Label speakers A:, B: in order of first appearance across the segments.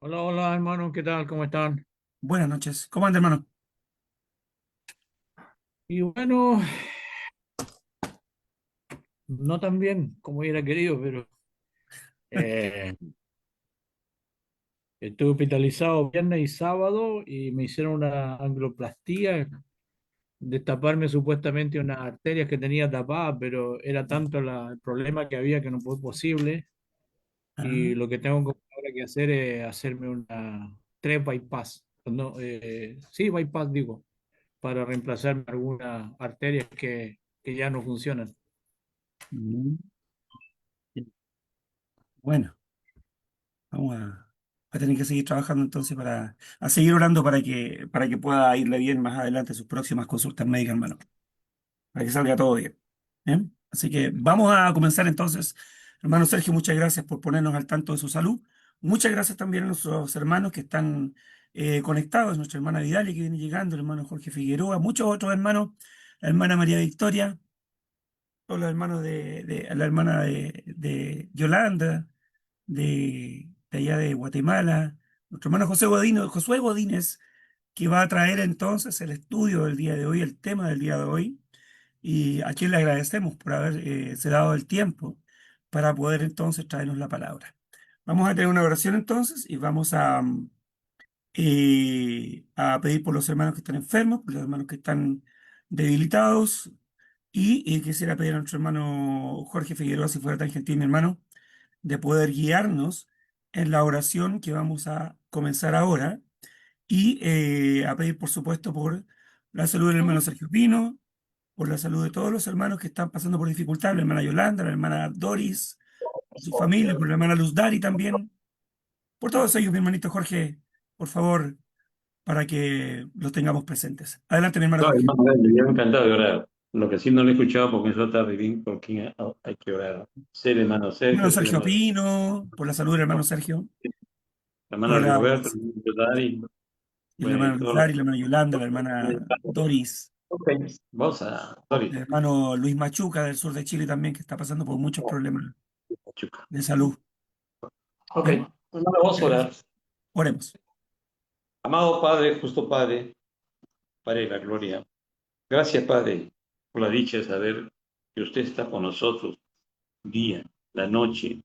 A: Hola, hola hermano, ¿qué tal? ¿Cómo están?
B: Buenas noches. ¿Cómo anda, hermano?
A: Y bueno, no tan bien como hubiera querido, pero eh, estuve hospitalizado viernes y sábado y me hicieron una angioplastía, destaparme supuestamente unas arterias que tenía tapadas, pero era tanto el problema que había que no fue posible.
B: Ah,
A: Y lo que tengo ahora que hacer es hacerme una tres bypass. No, sí, bypass digo, para reemplazar algunas arterias que ya no funcionan.
B: mm, bueno, vamos a tener que seguir trabajando entonces a seguir orando para que pueda irle bien más adelante sus próximas consultas médicas, hermano, para que salga todo bien. ¿Bien? Así que vamos a comenzar entonces. Hermano Sergio, muchas gracias por ponernos al tanto de su salud. Muchas gracias también a nuestros hermanos que están conectados, nuestra hermana Vidal que viene llegando, el hermano Jorge Figueroa, muchos otros hermanos, la hermana María Victoria, todos los hermanos la hermana de Yolanda, de allá de Guatemala, nuestro hermano Josué Godínez, que va a traer entonces el estudio del día de hoy, el tema del día de hoy, y a quien le agradecemos por haber se dado el tiempo para poder entonces traernos la palabra. Vamos a tener una oración entonces y vamos a pedir por los hermanos que están enfermos, por los hermanos que están debilitados, y quisiera pedir a nuestro hermano Jorge Figueroa, si fuera tan gentil, mi hermano, de poder guiarnos en la oración que vamos a comenzar ahora y a pedir, por supuesto, por la salud del hermano Sergio Pino, por la salud de todos los hermanos que están pasando por dificultad, la hermana Yolanda, la hermana Doris, por su familia, por la hermana Luz Dari también, por todos ellos, mi hermanito Jorge, por favor, para que los tengamos presentes. Adelante, mi hermano
C: No,
B: Jorge.
C: hermano, yo encantado de orar. Lo que sí no lo he escuchado porque eso está bien por quién hay que orar. Ser hermano
B: Hermano
C: Sergio, ser
B: Sergio
C: hermano,
B: Pino, por la salud del hermano Sergio,
C: hermano
B: por la,
C: Rigoberto, Dari,
B: y la
C: bueno, y
B: hermana Luz
C: todos
B: Dari, la
C: los.
B: hermana Yolanda, la hermana Doris,
C: Ok, vamos a Dori,
B: el hermano Luis Machuca del sur de Chile también, que está pasando por muchos problemas
C: Pachuca.
B: de salud.
C: Ok,
B: Bien,
C: hermano, vamos a
B: muchas
C: orar.
B: gracias. Oremos.
C: Amado Padre, justo Padre, Padre de la gloria. Gracias, Padre, por la dicha de saber que usted está con nosotros día, la noche,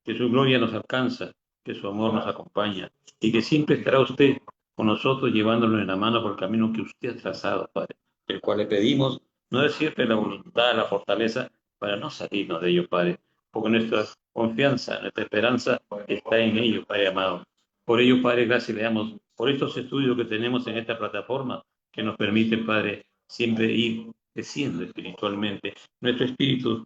C: que su gloria nos alcanza, que su amor nos acompaña y que siempre estará usted con nosotros llevándonos en la mano por el camino que usted ha trazado, Padre, el cual le pedimos no es siempre la voluntad, la fortaleza para no salirnos de ello, Padre, porque nuestra confianza, nuestra esperanza está en ello, Padre amado. Por ello, Padre, gracias le damos por estos estudios que tenemos en esta plataforma que nos permite, Padre, siempre ir creciendo espiritualmente. Nuestro espíritu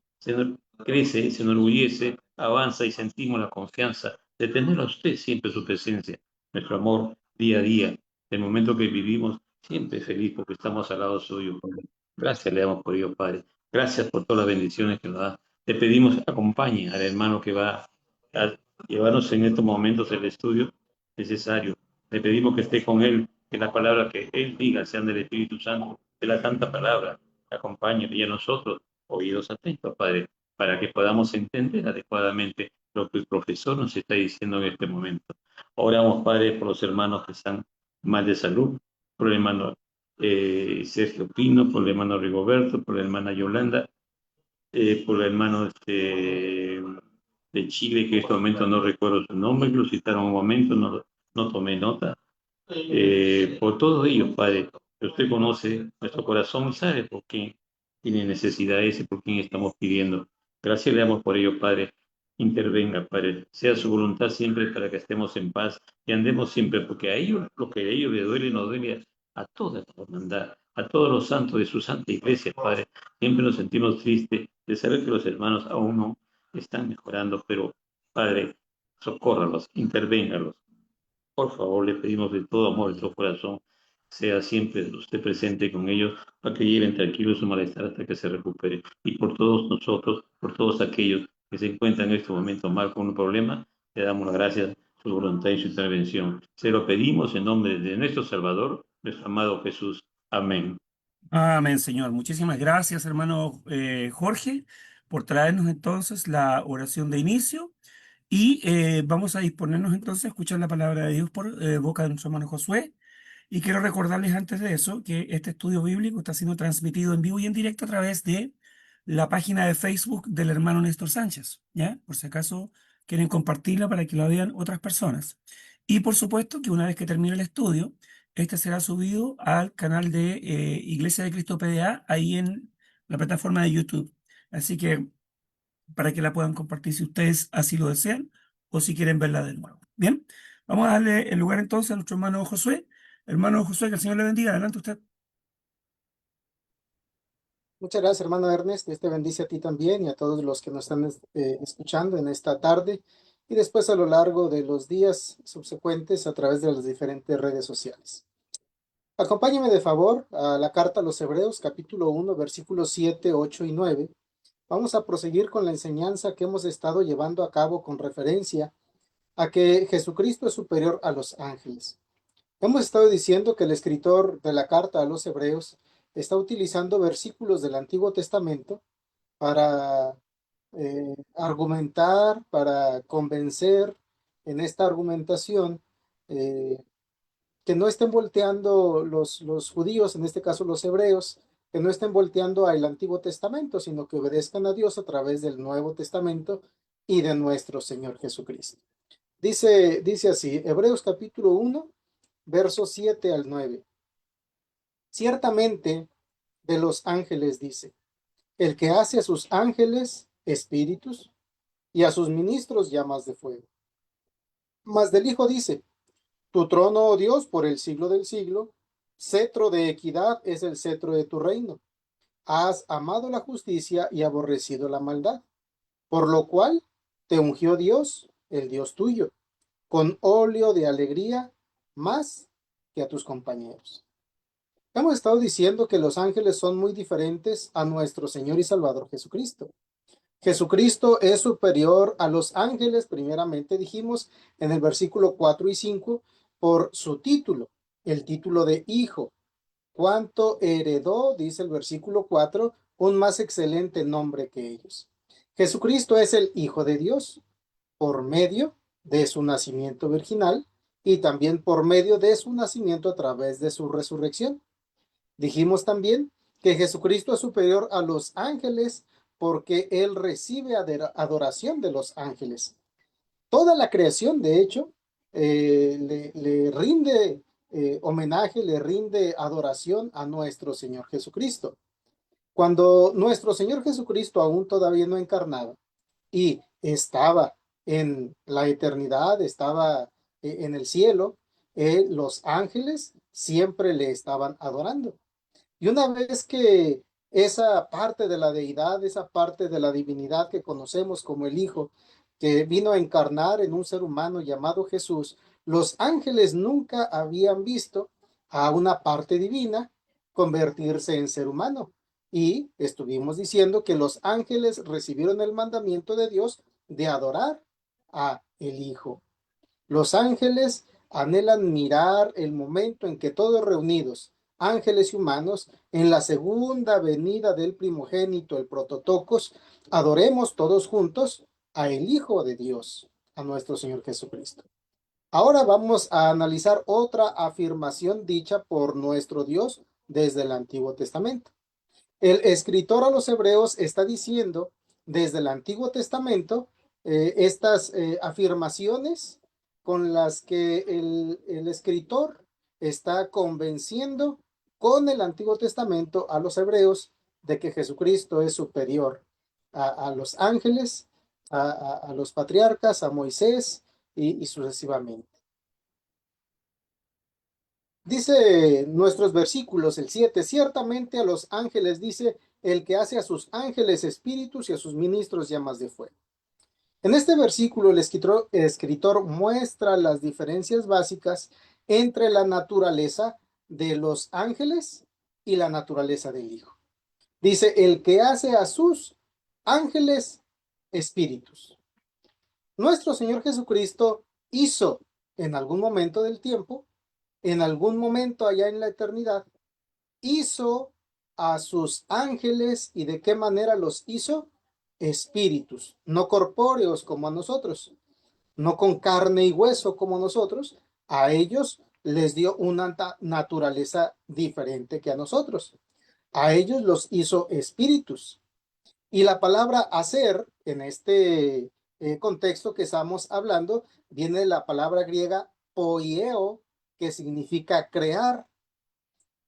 C: crece, se enorgullece, avanza y sentimos la confianza de tener a usted siempre su presencia. Nuestro amor día a día, el momento que vivimos, siempre feliz porque estamos al lado suyo, Padre. Gracias le damos por ello, Padre. Gracias por todas las bendiciones que nos da. Te pedimos acompañe al hermano que va a llevarnos en estos momentos el estudio necesario. Le pedimos que esté con él, que las palabras que él diga sean del Espíritu Santo, de la santa palabra. Acompañe y a nosotros, oídos atentos, Padre, para que podamos entender adecuadamente lo que el profesor nos está diciendo en este momento. Oramos, Padre, por los hermanos que están mal de salud, por el hermano Sergio Pino, por el hermano Rigoberto, por la hermana Yolanda, por el hermano de Chile, que en este momento no recuerdo su nombre, lo citaron un momento, no tomé nota. Por todos ellos, Padre, que usted conoce nuestro corazón y sabe por qué tiene necesidades y por quién estamos pidiendo. Gracias le damos por ello, Padre. Intervenga, Padre. Sea su voluntad siempre para que estemos en paz y andemos siempre, porque a ellos, lo que a ellos les duele, nos duele a toda la hermandad, a todos los santos de su santa iglesia, Padre. Siempre nos sentimos tristes de saber que los hermanos aún no están mejorando, pero, Padre, socórralos, intervéngalos. Por favor, le pedimos de todo amor, de todo corazón, sea siempre usted presente con ellos para que lleven tranquilo su malestar hasta que se recupere. Y por todos nosotros, por todos aquellos que se encuentran en este momento mal con un problema, le damos las gracias, su voluntad y su intervención. Se lo pedimos en nombre de nuestro Salvador, nuestro amado Jesús. Amén.
B: Amén, Señor. Muchísimas gracias, hermano Jorge, por traernos entonces la oración de inicio. Y vamos a disponernos entonces a escuchar la palabra de Dios por boca de nuestro hermano Josué. Y quiero recordarles antes de eso que este estudio bíblico está siendo transmitido en vivo y en directo a través de la página de Facebook del hermano Néstor Sánchez, ¿ya? Por si acaso quieren compartirla para que la vean otras personas. Y por supuesto que una vez que termine el estudio, este será subido al canal de Iglesia de Cristo PDA, ahí en la plataforma de YouTube. Así que para que la puedan compartir si ustedes así lo desean o si quieren verla de nuevo. Bien, vamos a darle el lugar entonces a nuestro hermano Josué. Hermano Josué, que el Señor le bendiga. Adelante usted.
D: Muchas gracias, hermano Ernest. Dios te bendice a ti también y a todos los que nos están escuchando en esta tarde y después a lo largo de los días subsecuentes a través de las diferentes redes sociales. Acompáñame de favor a la carta a los Hebreos, capítulo 1, versículos 7, 8 y 9. Vamos a proseguir con la enseñanza que hemos estado llevando a cabo con referencia a que Jesucristo es superior a los ángeles. Hemos estado diciendo que el escritor de la carta a los Hebreos está utilizando versículos del Antiguo Testamento para argumentar, para convencer en esta argumentación que no estén volteando los judíos, en este caso los hebreos, que no estén volteando al Antiguo Testamento, sino que obedezcan a Dios a través del Nuevo Testamento y de nuestro Señor Jesucristo. Dice así, Hebreos capítulo 1, versos 7 al 9. Ciertamente de los ángeles dice, el que hace a sus ángeles espíritus y a sus ministros llamas de fuego. Mas del Hijo dice, tu trono, oh Dios, por el siglo del siglo, cetro de equidad es el cetro de tu reino. Has amado la justicia y aborrecido la maldad, por lo cual te ungió Dios, el Dios tuyo, con óleo de alegría más que a tus compañeros. Hemos estado diciendo que los ángeles son muy diferentes a nuestro Señor y Salvador Jesucristo. Jesucristo es superior a los ángeles, primeramente dijimos en el versículo 4 y 5, por su título, el título de hijo. ¿Cuánto heredó, dice el versículo 4, un más excelente nombre que ellos? Jesucristo es el Hijo de Dios por medio de su nacimiento virginal y también por medio de su nacimiento a través de su resurrección. Dijimos también que Jesucristo es superior a los ángeles porque Él recibe adoración de los ángeles. Toda la creación, de hecho, le rinde homenaje, le rinde adoración a nuestro Señor Jesucristo. Cuando nuestro Señor Jesucristo aún todavía no encarnaba y estaba en la eternidad, estaba en el cielo, los ángeles siempre le estaban adorando. Y una vez que esa parte de la deidad, esa parte de la divinidad que conocemos como el Hijo, que vino a encarnar en un ser humano llamado Jesús, los ángeles nunca habían visto a una parte divina convertirse en ser humano. Y estuvimos diciendo que los ángeles recibieron el mandamiento de Dios de adorar a el Hijo. Los ángeles anhelan mirar el momento en que todos reunidos, ángeles y humanos, en la segunda venida del primogénito, el prototocos, adoremos todos juntos a el Hijo de Dios, a nuestro Señor Jesucristo. Ahora vamos a analizar otra afirmación dicha por nuestro Dios desde el Antiguo Testamento. El escritor a los Hebreos está diciendo desde el Antiguo Testamento estas afirmaciones con las que el escritor está convenciendo con el Antiguo Testamento a los hebreos de que Jesucristo es superior a los ángeles, a los patriarcas, a Moisés y sucesivamente. Dice nuestros versículos, el 7, ciertamente a los ángeles dice, el que hace a sus ángeles espíritus y a sus ministros llamas de fuego. En este versículo el escritor muestra las diferencias básicas entre la naturaleza de los ángeles y la naturaleza del Hijo. Dice, el que hace a sus ángeles espíritus. Nuestro Señor Jesucristo hizo en algún momento del tiempo, en algún momento allá en la eternidad, hizo a sus ángeles. ¿Y de qué manera los hizo? Espíritus, no corpóreos como a nosotros. no con carne y hueso como nosotros, a ellos les dio una naturaleza diferente que a nosotros. A ellos los hizo espíritus. Y la palabra hacer, en este contexto que estamos hablando, viene de la palabra griega poieo, que significa crear,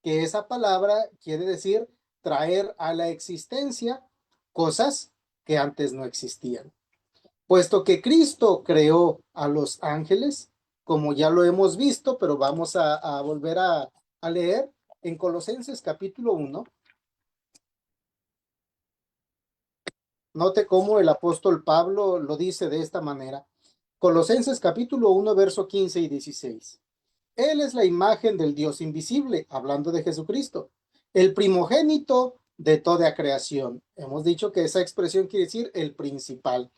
D: que esa palabra quiere decir traer a la existencia cosas que antes no existían. Puesto que Cristo creó a los ángeles, como ya lo hemos visto, pero vamos a volver a leer en Colosenses capítulo 1. Note cómo el apóstol Pablo lo dice de esta manera. Colosenses capítulo 1, verso 15 y 16. Él es la imagen del Dios invisible, hablando de Jesucristo, el primogénito de toda creación. Hemos dicho que esa expresión quiere decir el principal.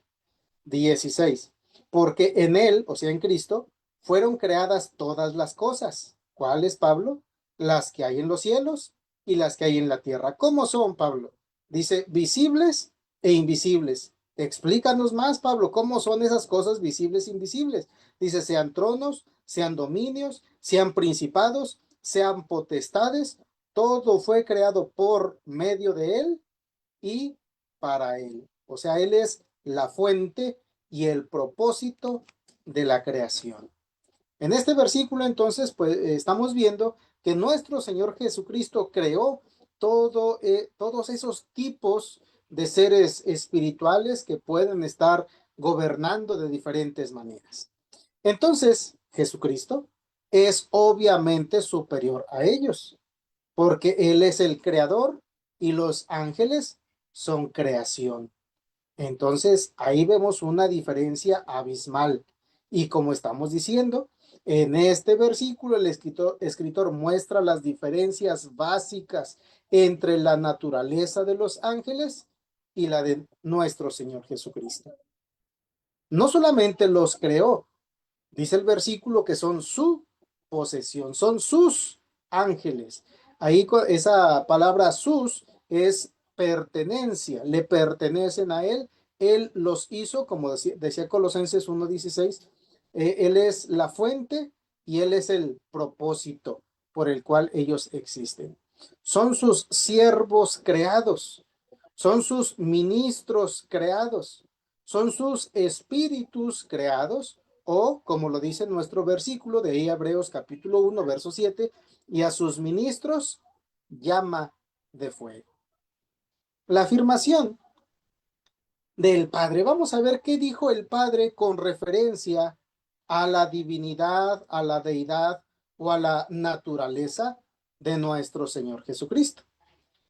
D: 16. Porque en él, o sea, en Cristo, fueron creadas todas las cosas. ¿Cuáles, Pablo? Las que hay en los cielos y las que hay en la tierra. ¿Cómo son, Pablo? Dice, visibles e invisibles. Explícanos más, Pablo, cómo son esas cosas visibles e invisibles. Dice, sean tronos, sean dominios, sean principados, sean potestades. Todo fue creado por medio de él y para él. O sea, él es la fuente y el propósito de la creación. En este versículo, entonces, pues estamos viendo que nuestro Señor Jesucristo creó todos esos tipos de seres espirituales que pueden estar gobernando de diferentes maneras. Entonces, Jesucristo es obviamente superior a ellos, porque Él es el creador y los ángeles son creación. Entonces, ahí vemos una diferencia abismal. Y como estamos diciendo, en este versículo el escritor muestra las diferencias básicas entre la naturaleza de los ángeles y la de nuestro Señor Jesucristo. No solamente los creó, dice el versículo que son su posesión, son sus ángeles. Ahí esa palabra sus es pertenencia, le pertenecen a él. Él los hizo, como decía Colosenses 1:16, él es la fuente y él es el propósito por el cual ellos existen. Son sus siervos creados, son sus ministros creados, son sus espíritus creados, o como lo dice nuestro versículo de Hebreos capítulo 1, verso 7, y a sus ministros llama de fuego. La afirmación del Padre. Vamos a ver qué dijo el Padre con referencia a la divinidad, a la deidad o a la naturaleza de nuestro Señor Jesucristo.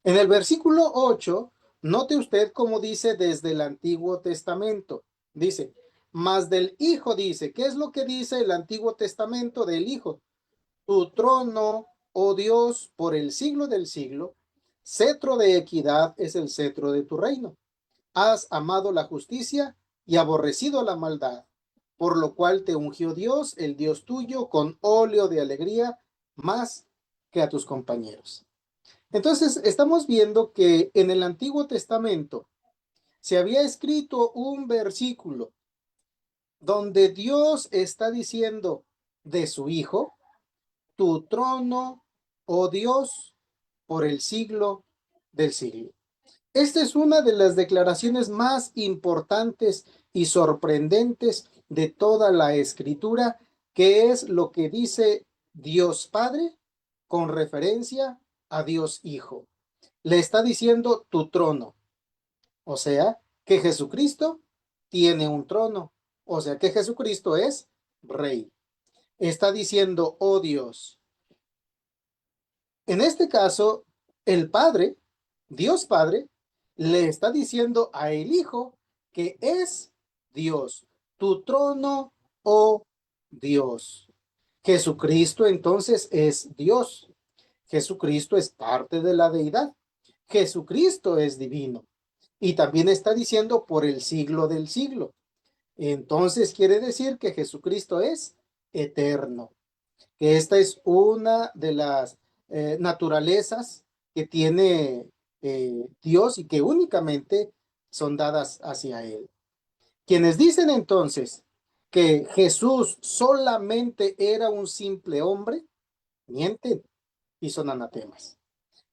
D: En el versículo 8, note usted cómo dice desde el Antiguo Testamento. Dice, mas del Hijo dice, ¿qué es lo que dice el Antiguo Testamento del Hijo? Tu trono, oh Dios, por el siglo del siglo, cetro de equidad es el cetro de tu reino. Has amado la justicia y aborrecido la maldad, por lo cual te ungió Dios, el Dios tuyo, con óleo de alegría, más que a tus compañeros. Entonces, estamos viendo que en el Antiguo Testamento se había escrito un versículo donde Dios está diciendo de su Hijo, tu trono, oh Dios, por el siglo del siglo. Esta es una de las declaraciones más importantes y sorprendentes de toda la Escritura, que es lo que dice Dios Padre con referencia a Dios Hijo. Le está diciendo tu trono, o sea, que Jesucristo tiene un trono, o sea, que Jesucristo es rey. Está diciendo, oh Dios. En este caso, el Padre, Dios Padre, le está diciendo a el Hijo que es Dios, tu trono, oh Dios. Jesucristo entonces es Dios. Jesucristo es parte de la deidad. Jesucristo es divino. Y también está diciendo por el siglo del siglo. Entonces quiere decir que Jesucristo es eterno. Que esta es una de las naturalezas que tiene Dios y que únicamente son dadas hacia Él. Quienes dicen entonces que Jesús solamente era un simple hombre, mienten y son anatemas.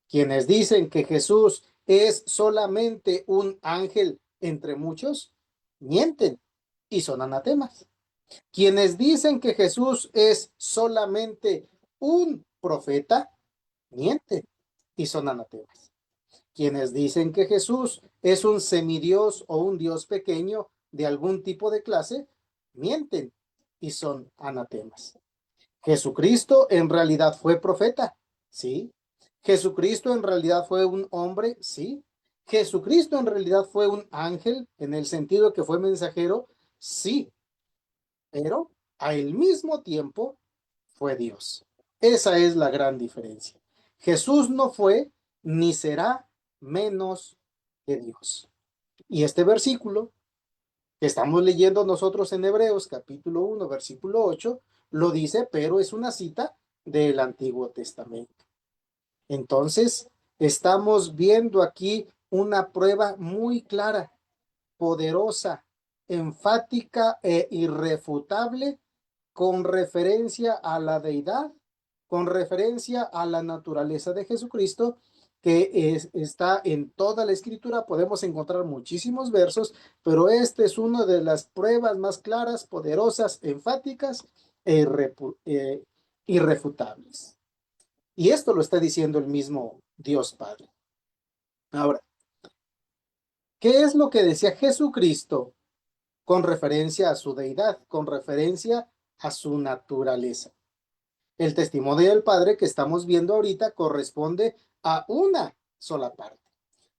D: Quienes dicen que Jesús es solamente un ángel entre muchos, mienten y son anatemas. Quienes dicen que Jesús es solamente un profeta, mienten y son anatemas. Quienes dicen que Jesús es un semidios o un dios pequeño de algún tipo de clase, mienten y son anatemas. Jesucristo en realidad fue profeta, ¿sí? Jesucristo en realidad fue un hombre, ¿sí? Jesucristo en realidad fue un ángel en el sentido que fue mensajero, sí, pero al mismo tiempo fue Dios. Esa es la gran diferencia. Jesús no fue ni será menos que Dios. Y este versículo que estamos leyendo nosotros en Hebreos capítulo 1, versículo 8, lo dice, pero es una cita del Antiguo Testamento. Entonces, estamos viendo aquí una prueba muy clara, poderosa, enfática e irrefutable con referencia a la deidad, con referencia a la naturaleza de Jesucristo, que está en toda la escritura. Podemos encontrar muchísimos versos, pero este es una de las pruebas más claras, poderosas, enfáticas e irrefutables. Y esto lo está diciendo el mismo Dios Padre. Ahora, ¿qué es lo que decía Jesucristo con referencia a su deidad, con referencia a su naturaleza? El testimonio del Padre que estamos viendo ahorita corresponde a una sola parte.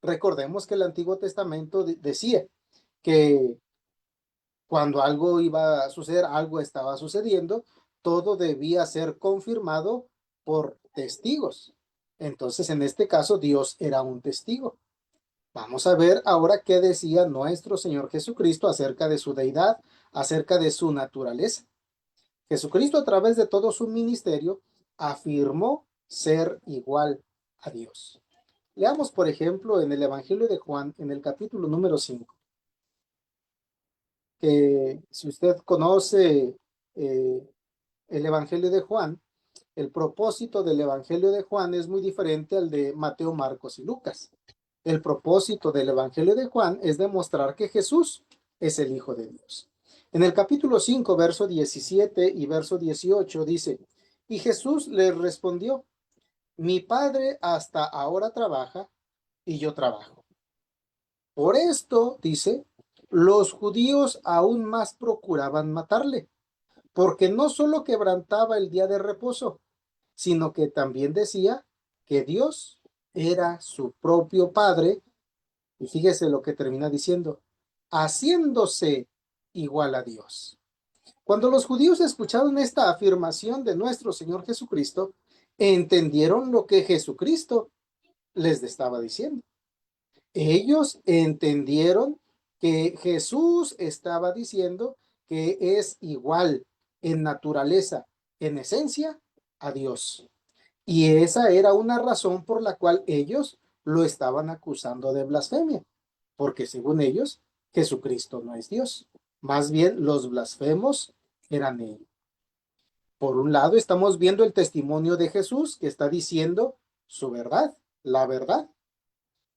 D: Recordemos que el Antiguo Testamento decía que cuando algo iba a suceder, algo estaba sucediendo, todo debía ser confirmado por testigos. Entonces, en este caso, Dios era un testigo. Vamos a ver ahora qué decía nuestro Señor Jesucristo acerca de su deidad, acerca de su naturaleza. Jesucristo, a través de todo su ministerio, afirmó ser igual a Dios. Leamos, por ejemplo, en el Evangelio de Juan, en el capítulo número 5, que si usted conoce el Evangelio de Juan, el propósito del Evangelio de Juan es muy diferente al de Mateo, Marcos y Lucas. El propósito del Evangelio de Juan es demostrar que Jesús es el Hijo de Dios. En el capítulo 5, verso 17 y verso 18 dice, y Jesús les respondió, mi Padre hasta ahora trabaja y yo trabajo. Por esto, dice, los judíos aún más procuraban matarle, porque no solo quebrantaba el día de reposo, sino que también decía que Dios era su propio Padre. Y fíjese lo que termina diciendo, haciéndose igual a Dios. Cuando los judíos escucharon esta afirmación de nuestro Señor Jesucristo, entendieron lo que Jesucristo les estaba diciendo. Ellos entendieron que Jesús estaba diciendo que es igual en naturaleza, en esencia, a Dios. Y esa era una razón por la cual ellos lo estaban acusando de blasfemia, porque según ellos, Jesucristo no es Dios. Más bien, los blasfemos eran ellos. Por un lado, estamos viendo el testimonio de Jesús que está diciendo su verdad, la verdad.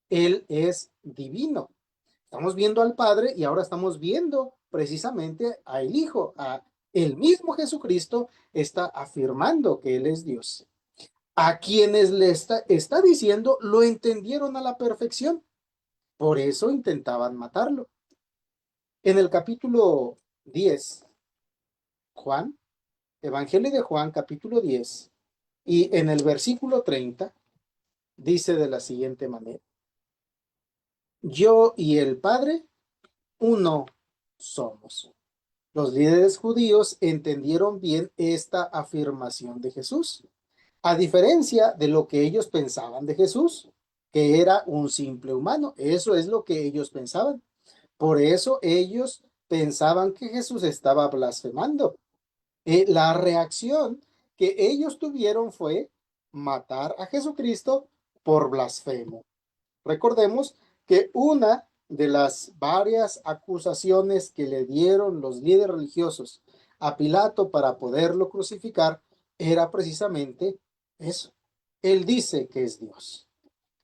D: Él es divino. Estamos viendo al Padre y ahora estamos viendo precisamente al Hijo, a el mismo Jesucristo está afirmando que Él es Dios. A quienes le está diciendo lo entendieron a la perfección. Por eso intentaban matarlo. En el capítulo 10, Juan, Evangelio de Juan, capítulo 10, y en el versículo 30, dice de la siguiente manera. Yo y el Padre, uno somos. Los líderes judíos entendieron bien esta afirmación de Jesús. A diferencia de lo que ellos pensaban de Jesús, que era un simple humano. Eso es lo que ellos pensaban. Por eso ellos pensaban que Jesús estaba blasfemando. La reacción que ellos tuvieron fue matar a Jesucristo por blasfemo. Recordemos que una de las varias acusaciones que le dieron los líderes religiosos a Pilato para poderlo crucificar era precisamente eso. Él dice que es Dios.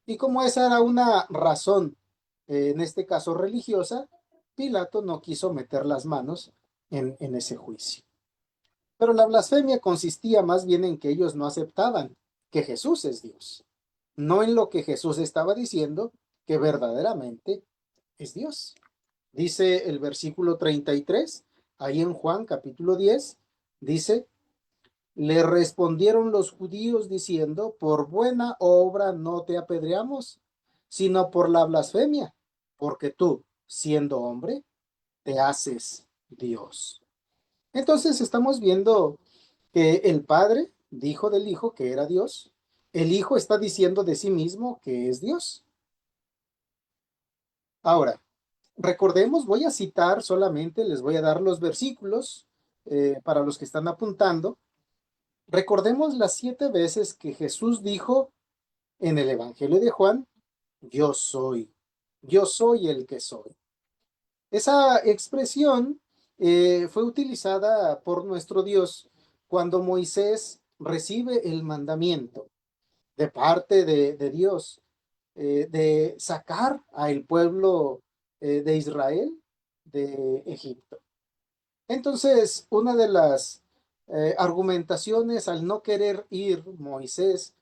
D: Y como esa era una razón, en este caso religiosa, Pilato no quiso meter las manos en ese juicio. Pero la blasfemia consistía más bien en que ellos no aceptaban que Jesús es Dios, no en lo que Jesús estaba diciendo, que verdaderamente es Dios. Dice el versículo 33, ahí en Juan capítulo 10, dice, le respondieron los judíos diciendo, por buena obra no te apedreamos, sino por la blasfemia, porque tú, siendo hombre, te haces Dios. Entonces estamos viendo que el Padre dijo del Hijo que era Dios, el Hijo está diciendo de sí mismo que es Dios. Ahora, recordemos, voy a citar solamente, les voy a dar los versículos para los que están apuntando. Recordemos las 7 veces que Jesús dijo en el Evangelio de Juan, yo soy el que soy. Esa expresión fue utilizada por nuestro Dios cuando Moisés recibe el mandamiento de parte de Dios de sacar al pueblo de Israel de Egipto. Entonces, una de las argumentaciones al no querer ir Moisés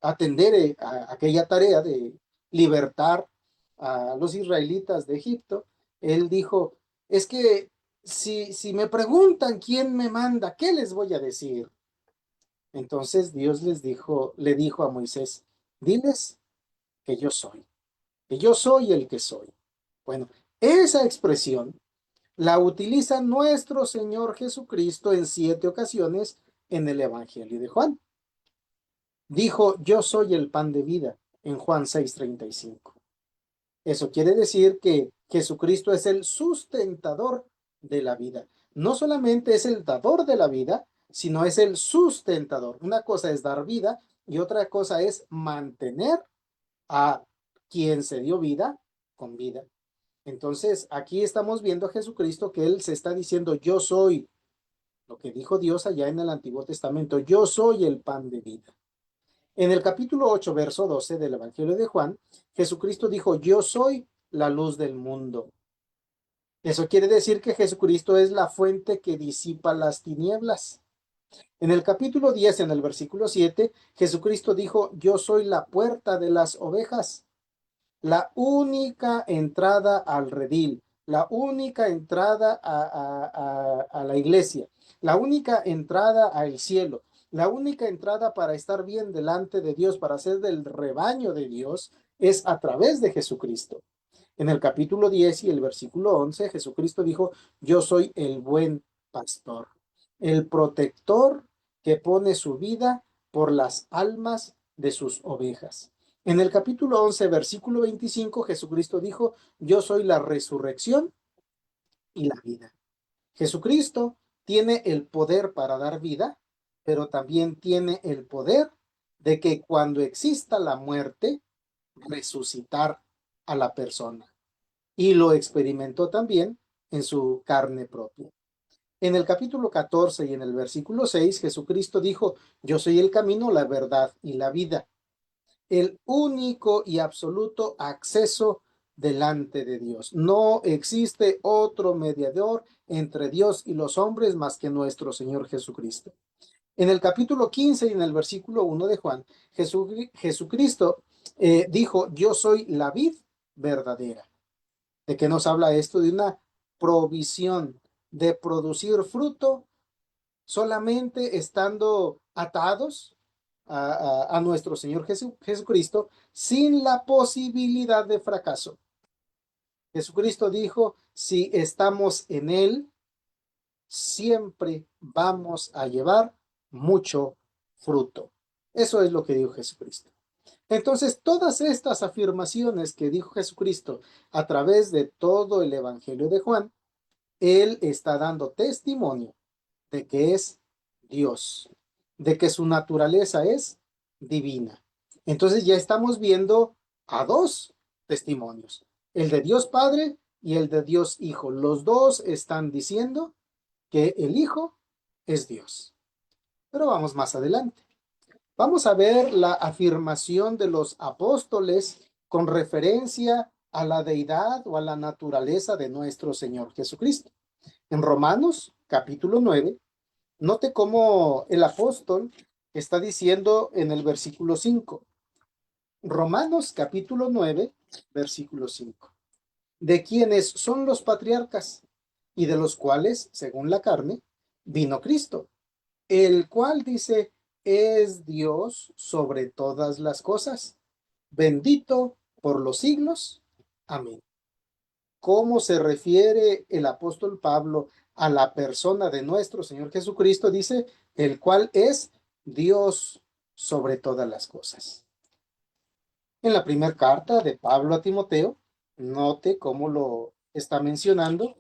D: atender a aquella tarea de libertar a los israelitas de Egipto, él dijo, es que si me preguntan quién me manda, ¿qué les voy a decir? Entonces Dios le dijo a Moisés, diles que yo soy el que soy. Bueno, esa expresión la utiliza nuestro Señor Jesucristo en 7 ocasiones en el Evangelio de Juan. Dijo, yo soy el pan de vida en Juan 6:35. Eso quiere decir que Jesucristo es el sustentador de la vida. No solamente es el dador de la vida, sino es el sustentador. Una cosa es dar vida y otra cosa es mantener a quien se dio vida con vida. Entonces, aquí estamos viendo a Jesucristo que Él se está diciendo, yo soy, lo que dijo Dios allá en el Antiguo Testamento, yo soy el pan de vida. En el capítulo 8, verso 12 del Evangelio de Juan, Jesucristo dijo, yo soy la luz del mundo. Eso quiere decir que Jesucristo es la fuente que disipa las tinieblas. En el capítulo 10, en el versículo 7, Jesucristo dijo, yo soy la puerta de las ovejas, la única entrada al redil, la única entrada a la iglesia, la única entrada al cielo, la única entrada para estar bien delante de Dios, para ser del rebaño de Dios, es a través de Jesucristo. En el capítulo 10 y el versículo 11, Jesucristo dijo, yo soy el buen pastor, el protector que pone su vida por las almas de sus ovejas. En el capítulo 11, versículo 25, Jesucristo dijo, yo soy la resurrección y la vida. Jesucristo tiene el poder para dar vida, pero también tiene el poder de que cuando exista la muerte, resucitar a la persona. Y lo experimentó también en su carne propia. En el capítulo 14 y en el versículo 6, Jesucristo dijo, yo soy el camino, la verdad y la vida. El único y absoluto acceso delante de Dios. No existe otro mediador entre Dios y los hombres más que nuestro Señor Jesucristo. En el capítulo 15 y en el versículo 1 de Juan, Jesucristo dijo, yo soy la vid verdadera. ¿De qué nos habla esto? De una provisión de producir fruto solamente estando atados a nuestro Señor Jesucristo sin la posibilidad de fracaso. Jesucristo dijo, si estamos en Él, siempre vamos a llevar mucho fruto. Eso es lo que dijo Jesucristo. Entonces, todas estas afirmaciones que dijo Jesucristo a través de todo el Evangelio de Juan, Él está dando testimonio de que es Dios, de que su naturaleza es divina. Entonces ya estamos viendo a 2 testimonios. el de Dios Padre y el de Dios Hijo. Los dos están diciendo que el Hijo es Dios. Pero vamos más adelante. Vamos a ver la afirmación de los apóstoles con referencia a la deidad o a la naturaleza de nuestro Señor Jesucristo. En Romanos, capítulo 9, note cómo el apóstol está diciendo en el versículo 5. Romanos, capítulo 9, versículo 5. De quienes son los patriarcas y de los cuales, según la carne, vino Cristo, el cual dice, es Dios sobre todas las cosas, bendito por los siglos. Amén. ¿Cómo se refiere el apóstol Pablo a la persona de nuestro Señor Jesucristo? Dice, el cual es Dios sobre todas las cosas. En la primera carta de Pablo a Timoteo, note cómo lo está mencionando.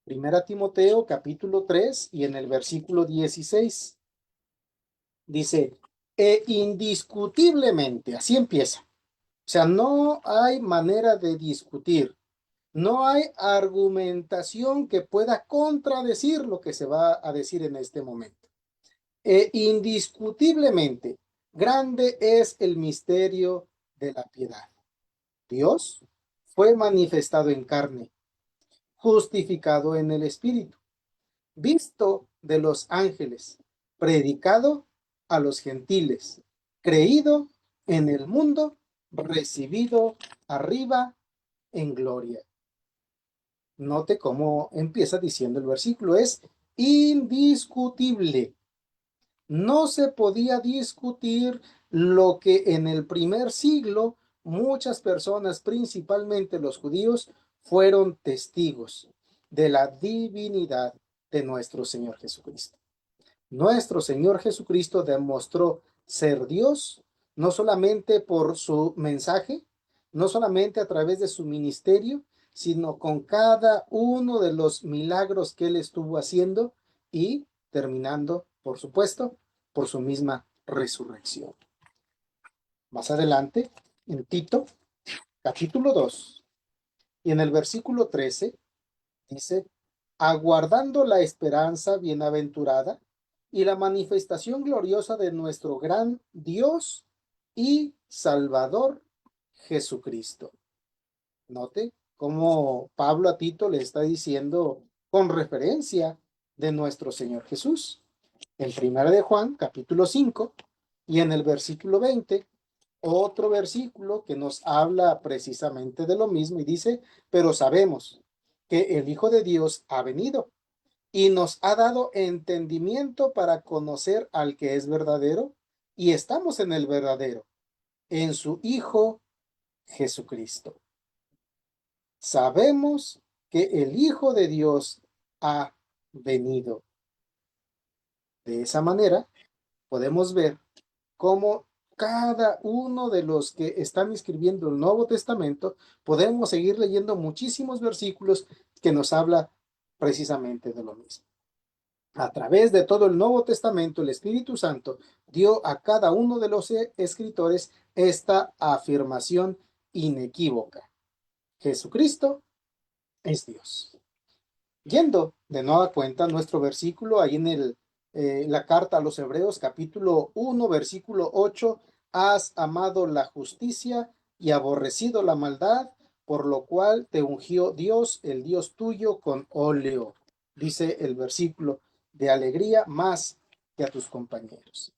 D: Primera Timoteo, capítulo 3, y en el versículo 16. Dice, indiscutiblemente, así empieza. O sea, no hay manera de discutir, no hay argumentación que pueda contradecir lo que se va a decir en este momento. Indiscutiblemente, grande es el misterio de la piedad. Dios fue manifestado en carne, justificado en el Espíritu, visto de los ángeles, predicado a los gentiles, creído en el mundo, recibido arriba en gloria. Note cómo empieza diciendo el versículo, es indiscutible. No se podía discutir lo que en el primer siglo muchas personas, principalmente los judíos, fueron testigos de la divinidad de nuestro Señor Jesucristo. Nuestro Señor Jesucristo demostró ser Dios, no solamente por su mensaje, no solamente a través de su ministerio, sino con cada uno de los milagros que él estuvo haciendo y terminando, por supuesto, por su misma resurrección. Más adelante, en Tito, capítulo 2, y en el versículo 13, dice, aguardando la esperanza bienaventurada y la manifestación gloriosa de nuestro gran Dios y Salvador Jesucristo. Note cómo Pablo a Tito le está diciendo con referencia de nuestro Señor Jesús. En 1 de Juan, capítulo 5, y en el versículo 20, otro versículo que nos habla precisamente de lo mismo y dice, pero sabemos que el Hijo de Dios ha venido y nos ha dado entendimiento para conocer al que es verdadero y estamos en el verdadero, en su Hijo Jesucristo. Sabemos que el Hijo de Dios ha venido. De esa manera, podemos ver cómo cada uno de los que están escribiendo el Nuevo Testamento, podemos seguir leyendo muchísimos versículos que nos habla precisamente de lo mismo. A través de todo el Nuevo Testamento, el Espíritu Santo dio a cada uno de los escritores esta afirmación inequívoca. Jesucristo es Dios. Yendo de nueva cuenta nuestro versículo ahí en la carta a los Hebreos, capítulo 1, versículo 8, has amado la justicia y aborrecido la maldad, por lo cual te ungió Dios, el Dios tuyo, con óleo. Dice el versículo, de alegría más que a tus compañeros.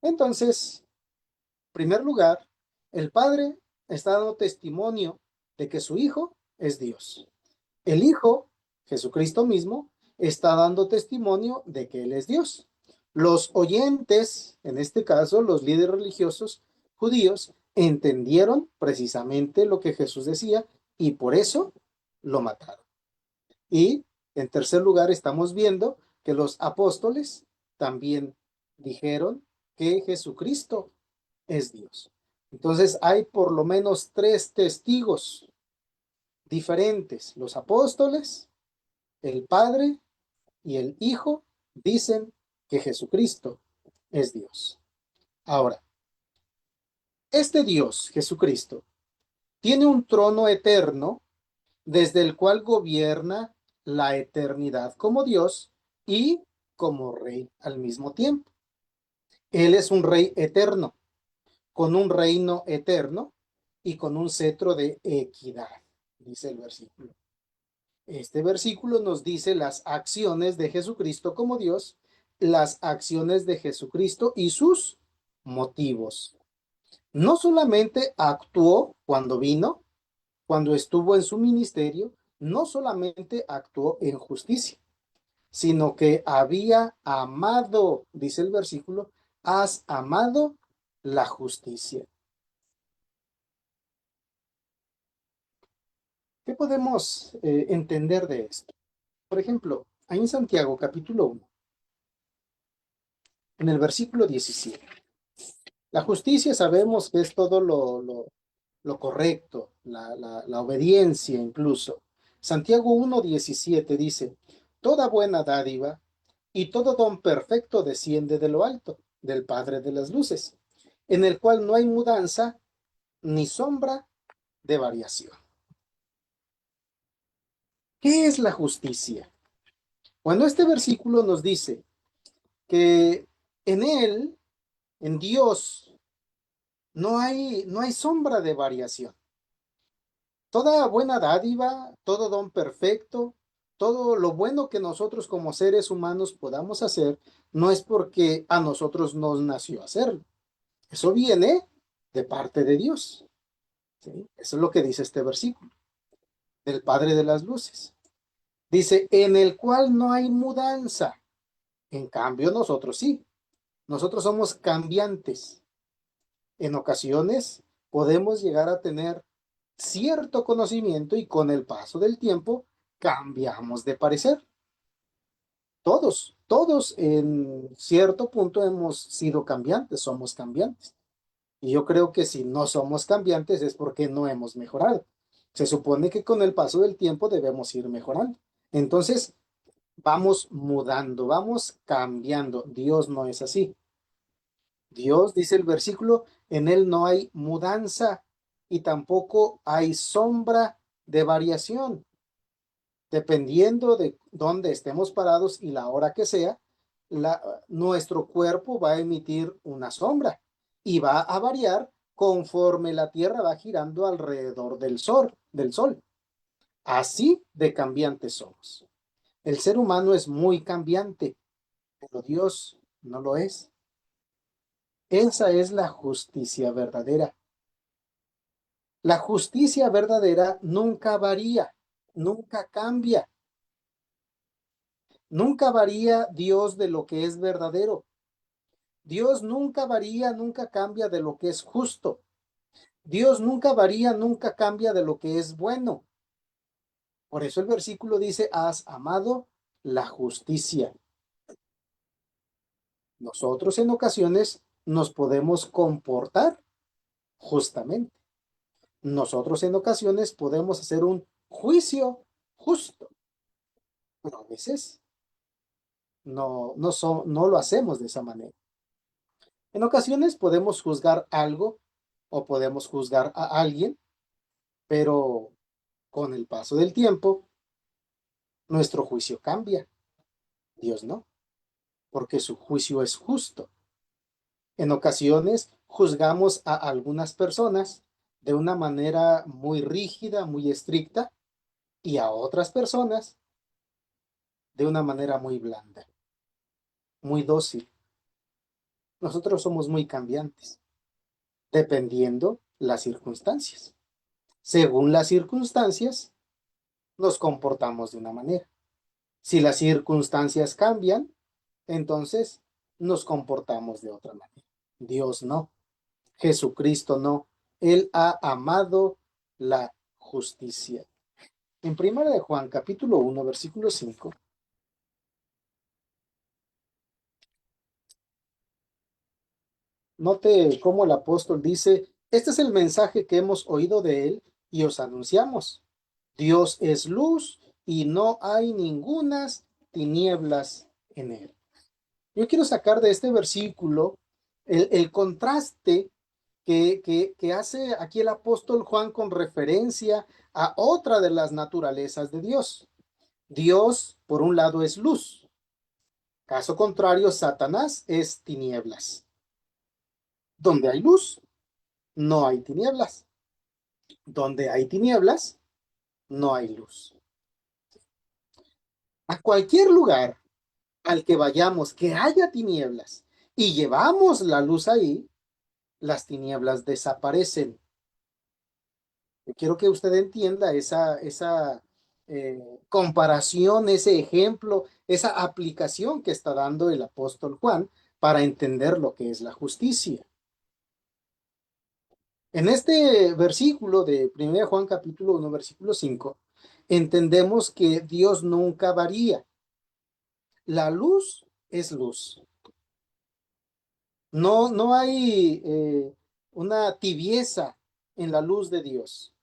D: Entonces, en primer lugar, el Padre está dando testimonio de que su Hijo es Dios. El Hijo, Jesucristo mismo, está dando testimonio de que Él es Dios. Los oyentes, en este caso los líderes religiosos judíos, entendieron precisamente lo que Jesús decía y por eso lo mataron. Y en tercer lugar estamos viendo que los apóstoles también dijeron que Jesucristo es Dios. Entonces hay por lo menos 3 testigos diferentes. Los apóstoles, el Padre y el Hijo dicen que Jesucristo es Dios. Ahora, este Dios, Jesucristo, tiene un trono eterno desde el cual gobierna la eternidad como Dios y como rey al mismo tiempo. Él es un rey eterno, con un reino eterno y con un cetro de equidad, dice el versículo. Este versículo nos dice las acciones de Jesucristo como Dios, las acciones de Jesucristo y sus motivos. No solamente actuó cuando vino, cuando estuvo en su ministerio, no solamente actuó en justicia, sino que había amado, dice el versículo, has amado la justicia. ¿Qué podemos entender de esto? Por ejemplo, ahí en Santiago capítulo 1, en el versículo 17. La justicia sabemos que es todo lo correcto, la obediencia incluso. Santiago 1:17 dice, toda buena dádiva y todo don perfecto desciende de lo alto, del Padre de las luces, en el cual no hay mudanza ni sombra de variación. ¿Qué es la justicia? Bueno, este versículo nos dice que en Él, en Dios, no hay sombra de variación. Toda buena dádiva, todo don perfecto, todo lo bueno que nosotros como seres humanos podamos hacer, no es porque a nosotros nos nació hacerlo. Eso viene de parte de Dios. ¿Sí? Eso es lo que dice este versículo, del Padre de las Luces. Dice, en el cual no hay mudanza. En cambio, nosotros sí. Nosotros somos cambiantes. En ocasiones podemos llegar a tener cierto conocimiento y con el paso del tiempo cambiamos de parecer. Todos en cierto punto hemos sido cambiantes, somos cambiantes. Y yo creo que si no somos cambiantes es porque no hemos mejorado. Se supone que con el paso del tiempo debemos ir mejorando. Entonces, vamos mudando, vamos cambiando. Dios no es así. Dios, dice el versículo, en él no hay mudanza y tampoco hay sombra de variación. Dependiendo de dónde estemos parados y la hora que sea, nuestro cuerpo va a emitir una sombra y va a variar conforme la Tierra va girando alrededor del sol. Así de cambiantes somos. El ser humano es muy cambiante, pero Dios no lo es. Esa es la justicia verdadera. La justicia verdadera nunca varía, nunca cambia. Nunca varía Dios de lo que es verdadero. Dios nunca varía, nunca cambia de lo que es justo. Dios nunca varía, nunca cambia de lo que es bueno. Por eso el versículo dice, has amado la justicia. Nosotros en ocasiones nos podemos comportar justamente. Nosotros en ocasiones podemos hacer un juicio justo, pero a veces no lo hacemos de esa manera. En ocasiones podemos juzgar algo o podemos juzgar a alguien, pero con el paso del tiempo, nuestro juicio cambia. Dios no, porque su juicio es justo. En ocasiones juzgamos a algunas personas de una manera muy rígida, muy estricta, y a otras personas de una manera muy blanda, muy dócil. Nosotros somos muy cambiantes, dependiendo las circunstancias. Según las circunstancias, nos comportamos de una manera. Si las circunstancias cambian, entonces nos comportamos de otra manera. Dios no, Jesucristo no. Él ha amado la justicia. En 1 de Juan, capítulo 1, versículo 5, note cómo el apóstol dice, este es el mensaje que hemos oído de él y os anunciamos. Dios es luz y no hay ningunas tinieblas en él. Yo quiero sacar de este versículo el contraste que hace aquí el apóstol Juan con referencia a otra de las naturalezas de Dios. Dios, por un lado, es luz. Caso contrario, Satanás es tinieblas. Donde hay luz, no hay tinieblas. Donde hay tinieblas, no hay luz. A cualquier lugar al que vayamos que haya tinieblas y llevamos la luz ahí, las tinieblas desaparecen. Yo quiero que usted entienda esa comparación, ese ejemplo, esa aplicación que está dando el apóstol Juan para entender lo que es la justicia. En este versículo de 1 Juan capítulo 1, versículo 5, entendemos que Dios nunca varía. La luz es luz. No hay una tibieza en la luz de Dios.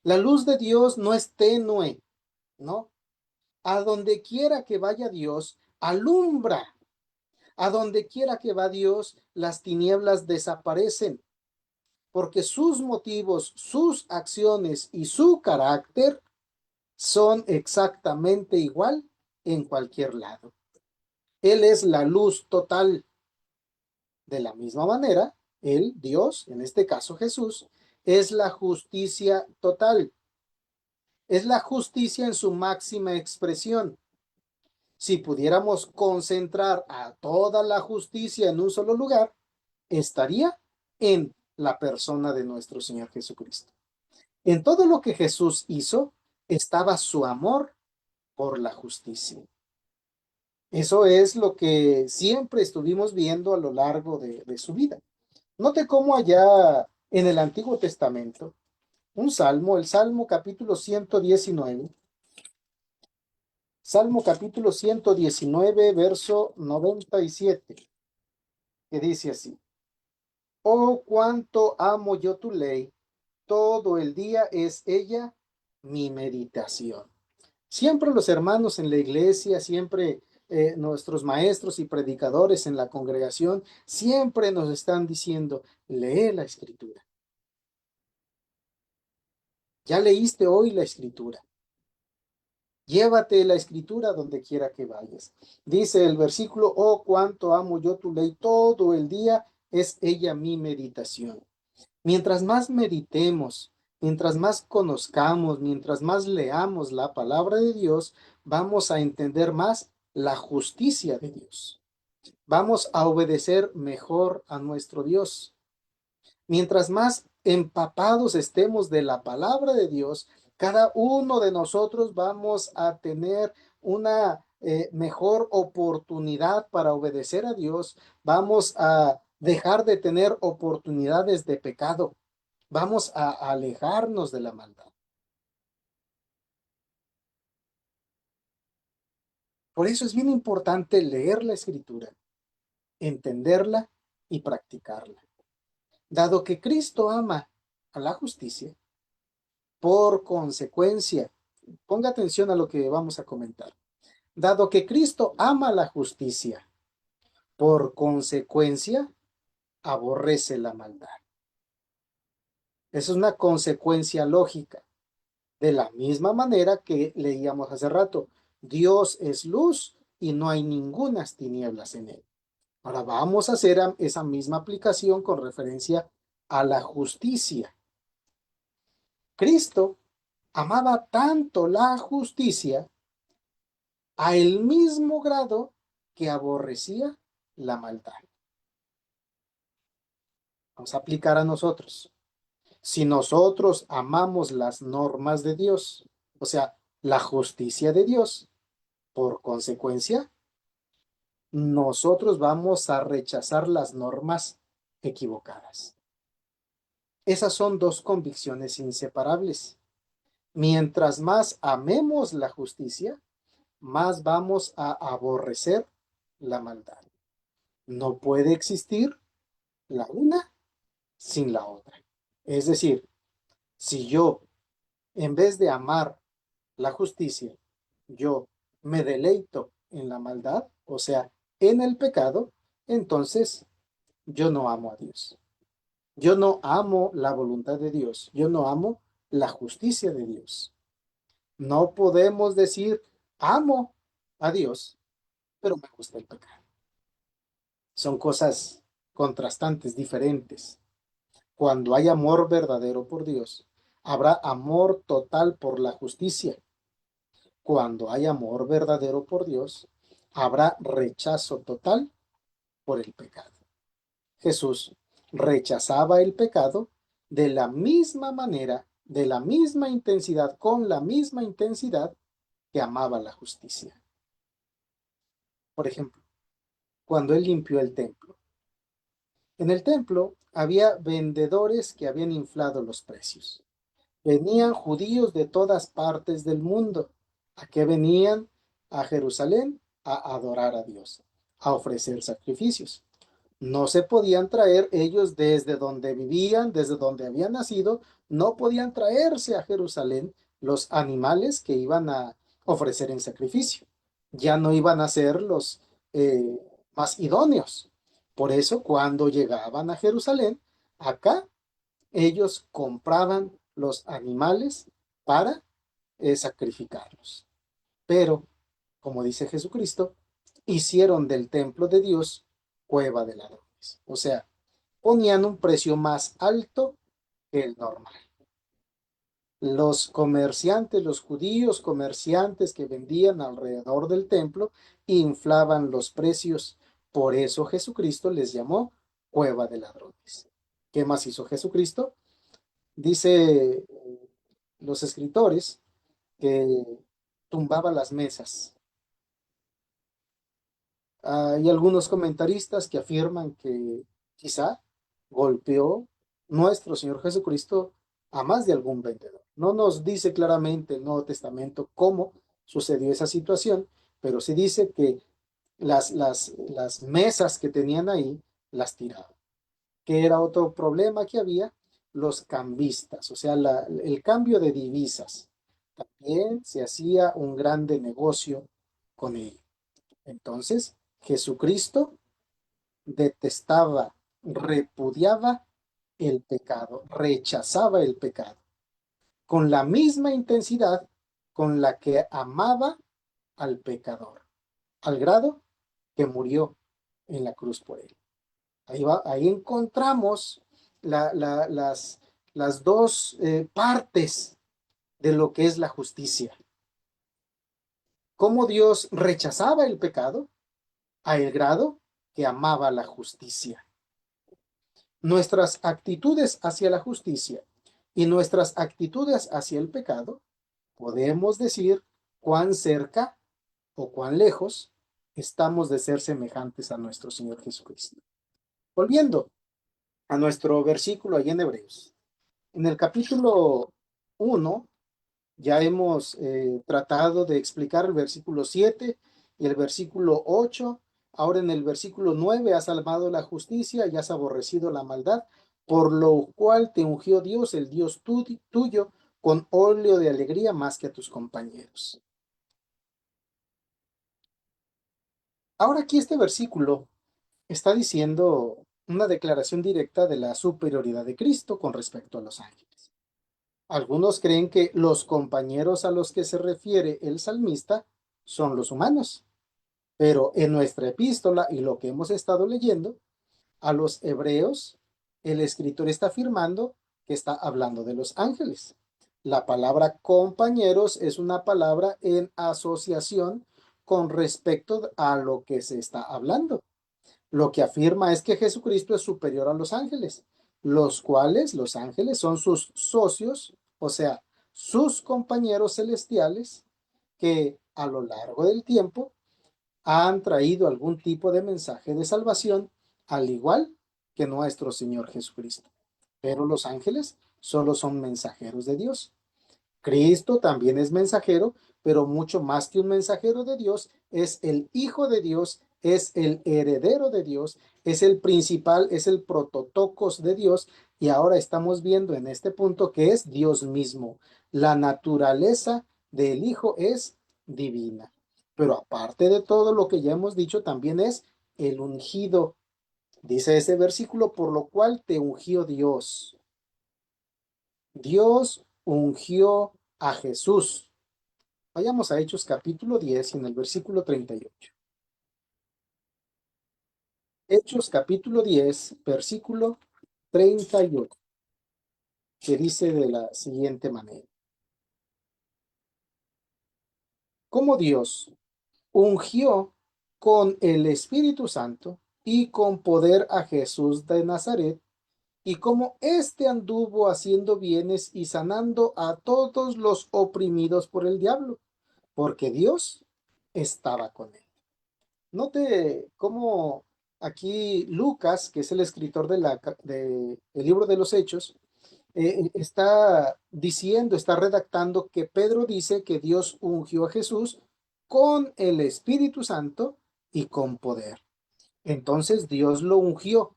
D: La luz de Dios no es tenue, ¿no? A donde quiera que vaya Dios, alumbra. A donde quiera que va Dios, las tinieblas desaparecen, porque sus motivos, sus acciones y su carácter son exactamente igual en cualquier lado. Él es la luz total. De la misma manera, Él, Dios, en este caso Jesús, es la justicia total. Es la justicia en su máxima expresión. Si pudiéramos concentrar a toda la justicia en un solo lugar, estaría en la persona de nuestro Señor Jesucristo. En todo lo que Jesús hizo estaba su amor por la justicia. Eso es lo que siempre estuvimos viendo a lo largo de su vida. Note cómo allá en el Antiguo Testamento, un salmo, el Salmo capítulo 119, Salmo capítulo 119, verso 97, que dice así: Oh, cuánto amo yo tu ley, todo el día es ella mi meditación. Siempre los hermanos en la iglesia, siempre nuestros maestros y predicadores en la congregación, siempre nos están diciendo, lee la escritura. Ya leíste hoy la escritura. Llévate la escritura donde quiera que vayas. Dice el versículo, oh, cuánto amo yo tu ley, todo el día es ella mi meditación. Mientras más meditemos, mientras más conozcamos, mientras más leamos la palabra de Dios, vamos a entender más la justicia de Dios. Vamos a obedecer mejor a nuestro Dios. Mientras más empapados estemos de la palabra de Dios, cada uno de nosotros vamos a tener una mejor oportunidad para obedecer a Dios. Vamos a dejar de tener oportunidades de pecado. Vamos a alejarnos de la maldad. Por eso es bien importante leer la escritura, entenderla y practicarla. Dado que Cristo ama a la justicia, por consecuencia, ponga atención a lo que vamos a comentar. Dado que Cristo ama la justicia, por consecuencia, aborrece la maldad. Esa es una consecuencia lógica. De la misma manera que leíamos hace rato, Dios es luz y no hay ningunas tinieblas en él. Ahora vamos a hacer esa misma aplicación con referencia a la justicia. Cristo amaba tanto la justicia a el mismo grado que aborrecía la maldad. Vamos a aplicar a nosotros. Si nosotros amamos las normas de Dios, o sea, la justicia de Dios, por consecuencia, nosotros vamos a rechazar las normas equivocadas. Esas son dos convicciones inseparables. Mientras más amemos la justicia, más vamos a aborrecer la maldad. No puede existir la una sin la otra. Es decir, si yo, en vez de amar la justicia, yo me deleito en la maldad, o sea, en el pecado, entonces yo no amo a Dios. Yo no amo la voluntad de Dios, yo no amo la justicia de Dios. No podemos decir, amo a Dios, pero me gusta el pecado. Son cosas contrastantes, diferentes. Cuando hay amor verdadero por Dios, habrá amor total por la justicia. Cuando hay amor verdadero por Dios, habrá rechazo total por el pecado. Jesús rechazaba el pecado de la misma manera, de la misma intensidad, con la misma intensidad que amaba la justicia. Por ejemplo, cuando él limpió el templo. En el templo había vendedores que habían inflado los precios. Venían judíos de todas partes del mundo. ¿A qué venían? A Jerusalén a adorar a Dios, a ofrecer sacrificios. No se podían traer ellos desde donde vivían, desde donde habían nacido, no podían traerse a Jerusalén los animales que iban a ofrecer en sacrificio. Ya no iban a ser los eh, más idóneos. Por eso, cuando llegaban a Jerusalén, acá ellos compraban los animales para sacrificarlos. Pero, como dice Jesucristo, hicieron del templo de Dios cueva de ladrones. O sea, ponían un precio más alto que el normal. Los comerciantes, los judíos comerciantes que vendían alrededor del templo, inflaban los precios. Por eso Jesucristo les llamó cueva de ladrones. ¿Qué más hizo Jesucristo? Dice los escritores que tumbaba las mesas. Hay algunos comentaristas que afirman que quizá golpeó nuestro Señor Jesucristo a más de algún vendedor. No nos dice claramente el Nuevo Testamento cómo sucedió esa situación, pero sí dice que las mesas que tenían ahí las tiraban. Que era otro problema que había, los cambistas, o sea, el cambio de divisas. También se hacía un grande negocio con ello. Entonces, Jesucristo detestaba, repudiaba el pecado, rechazaba el pecado, con la misma intensidad con la que amaba al pecador, al grado que murió en la cruz por él. Ahí encontramos las dos partes de lo que es la justicia. Cómo Dios rechazaba el pecado a el grado que amaba la justicia. Nuestras actitudes hacia la justicia y nuestras actitudes hacia el pecado, podemos decir cuán cerca o cuán lejos estamos de ser semejantes a nuestro Señor Jesucristo. Volviendo a nuestro versículo allí en Hebreos. En el capítulo 1 ya hemos tratado de explicar el versículo 7 y el versículo 8. Ahora en el versículo 9 has amado la justicia y has aborrecido la maldad, por lo cual te ungió Dios, el Dios tuyo, con óleo de alegría más que a tus compañeros. Ahora aquí este versículo está diciendo una declaración directa de la superioridad de Cristo con respecto a los ángeles. Algunos creen que los compañeros a los que se refiere el salmista son los humanos, pero en nuestra epístola y lo que hemos estado leyendo, a los hebreos, el escritor está afirmando que está hablando de los ángeles. La palabra compañeros es una palabra en asociación con respecto a lo que se está hablando. Lo que afirma es que Jesucristo es superior a los ángeles, los cuales los ángeles son sus socios, o sea, sus compañeros celestiales que a lo largo del tiempo han traído algún tipo de mensaje de salvación, al igual que nuestro Señor Jesucristo. Pero los ángeles solo son mensajeros de Dios. Cristo también es mensajero, pero mucho más que un mensajero de Dios, es el Hijo de Dios, es el heredero de Dios, es el principal, es el prototocos de Dios, y ahora estamos viendo en este punto que es Dios mismo. La naturaleza del Hijo es divina, pero aparte de todo lo que ya hemos dicho, también es el ungido, Dice ese versículo, por lo cual te ungió Dios. Dios ungió a Jesús. Vayamos a Hechos capítulo 10 y en el versículo 38. Hechos capítulo 10, versículo 38, que dice de la siguiente manera. Como Dios ungió con el Espíritu Santo y con poder a Jesús de Nazaret, y como éste anduvo haciendo bienes y sanando a todos los oprimidos por el diablo, porque Dios estaba con él. Note cómo aquí Lucas, que es el escritor del libro de los Hechos, está diciendo, está redactando que Pedro dice que Dios ungió a Jesús con el Espíritu Santo y con poder. Entonces Dios lo ungió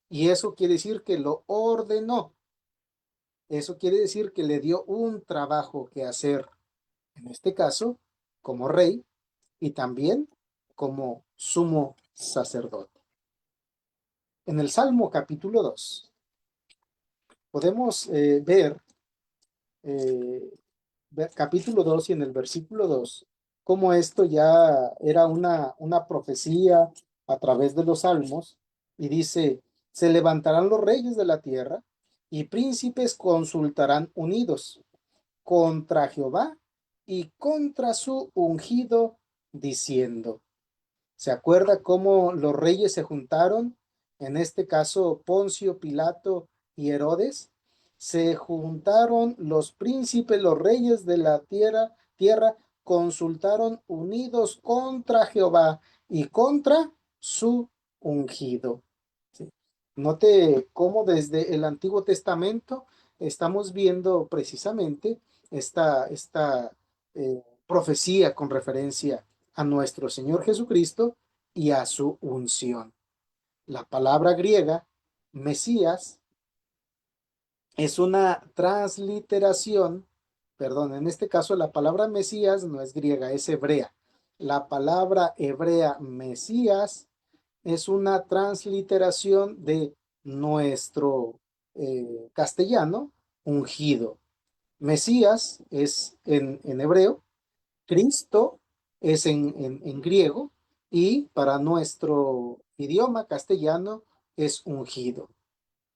D: y eso quiere decir que lo ordenó. Eso quiere decir que le dio un trabajo que hacer, en este caso, como rey y también como sumo sacerdote. En el Salmo capítulo 2 podemos eh, capítulo 2 y en el versículo 2 cómo esto ya era una profecía a través de los salmos y dice, se levantarán los reyes de la tierra y príncipes consultarán unidos contra Jehová y contra su ungido, diciendo. ¿Se acuerda cómo los reyes se juntaron? En este caso, Poncio, Pilato y Herodes. Se juntaron los príncipes, los reyes de la tierra, consultaron unidos contra Jehová y contra su ungido. ¿Sí? Note cómo desde el Antiguo Testamento estamos viendo precisamente esta profecía con referencia a nuestro Señor Jesucristo y a su unción. La palabra griega, Mesías, es una transliteración, perdón, en este caso la palabra Mesías no es griega, es hebrea. La palabra hebrea Mesías es una transliteración de nuestro castellano, ungido. Mesías es en hebreo, Cristo es en griego y para nuestro idioma castellano es ungido.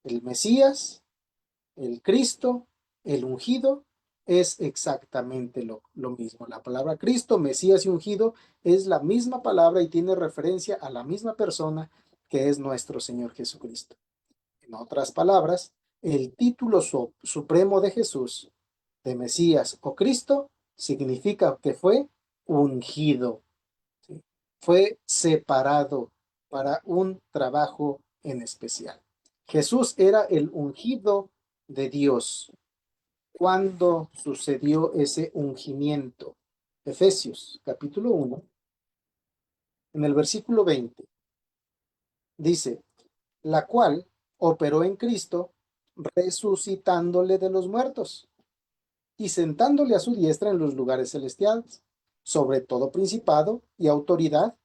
D: El Mesías, el Cristo, el ungido es exactamente lo mismo. La palabra Cristo, Mesías y ungido es la misma palabra y tiene referencia a la misma persona que es nuestro Señor Jesucristo. En otras palabras, el título supremo de Jesús, de Mesías o Cristo, significa que fue ungido, ¿sí? Fue separado para un trabajo en especial. Jesús era el ungido de Dios. ¿Cuándo sucedió ese ungimiento? Efesios capítulo 1, en el versículo 20, dice, la cual operó en Cristo, resucitándole de los muertos y sentándole a su diestra en los lugares celestiales, sobre todo principado y autoridad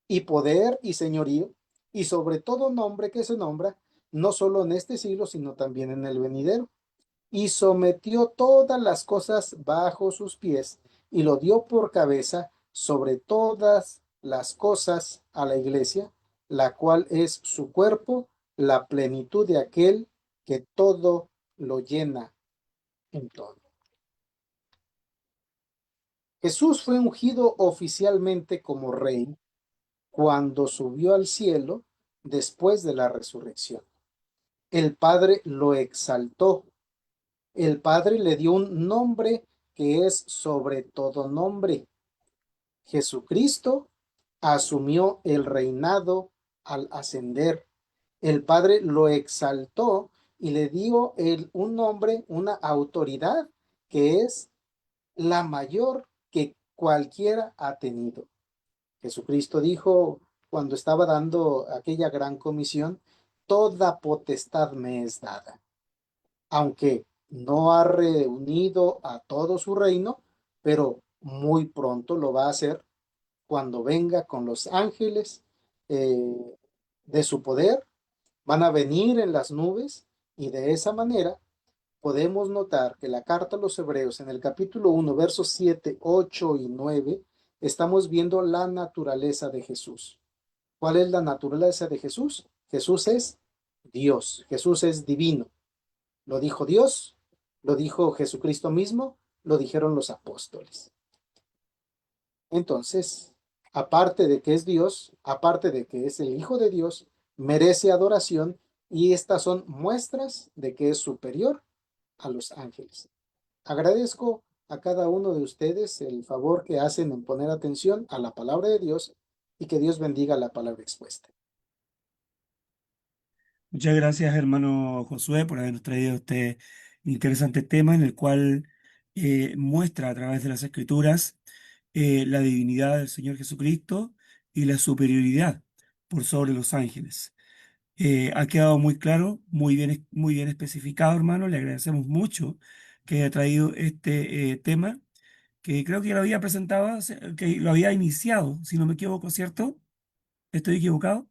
D: y poder y señorío, y sobre todo nombre que se nombra, no solo en este siglo, sino también en el venidero. Y sometió todas las cosas bajo sus pies, y lo dio por cabeza sobre todas las cosas a la iglesia, la cual es su cuerpo, la plenitud de aquel que todo lo llena en todo. Jesús fue ungido oficialmente como rey cuando subió al cielo después de la resurrección. El Padre lo exaltó. El Padre le dio un nombre que es sobre todo nombre. Jesucristo asumió el reinado al ascender. El Padre lo exaltó y le dio un nombre, una autoridad que es la mayor que cualquiera ha tenido. Jesucristo dijo cuando estaba dando aquella gran comisión, toda potestad me es dada. Aunque no ha reunido a todo su reino, pero muy pronto lo va a hacer cuando venga con los ángeles de su poder Van a venir en las nubes y de esa manera podemos notar que la carta a los Hebreos en el capítulo 1, versos 7, 8 y 9, estamos viendo la naturaleza de Jesús. ¿Cuál es la naturaleza de Jesús? Jesús es Dios, Jesús es divino. Lo dijo Dios, lo dijo Jesucristo mismo, lo dijeron los apóstoles. Entonces, aparte de que es Dios, aparte de que es el Hijo de Dios, merece adoración y estas son muestras de que es superior a los ángeles. Agradezco a cada uno de ustedes el favor que hacen en poner atención a la palabra de Dios y que Dios bendiga la palabra expuesta.
B: Muchas gracias, hermano Josué, por habernos traído este interesante tema en el cual muestra a través de las Escrituras la divinidad del Señor Jesucristo y la superioridad por sobre los ángeles. Ha quedado muy claro, muy bien especificado, hermano. Le agradecemos mucho que haya traído este tema, que creo que ya lo había presentado, que lo había iniciado, si no me equivoco, ¿cierto? ¿Estoy equivocado?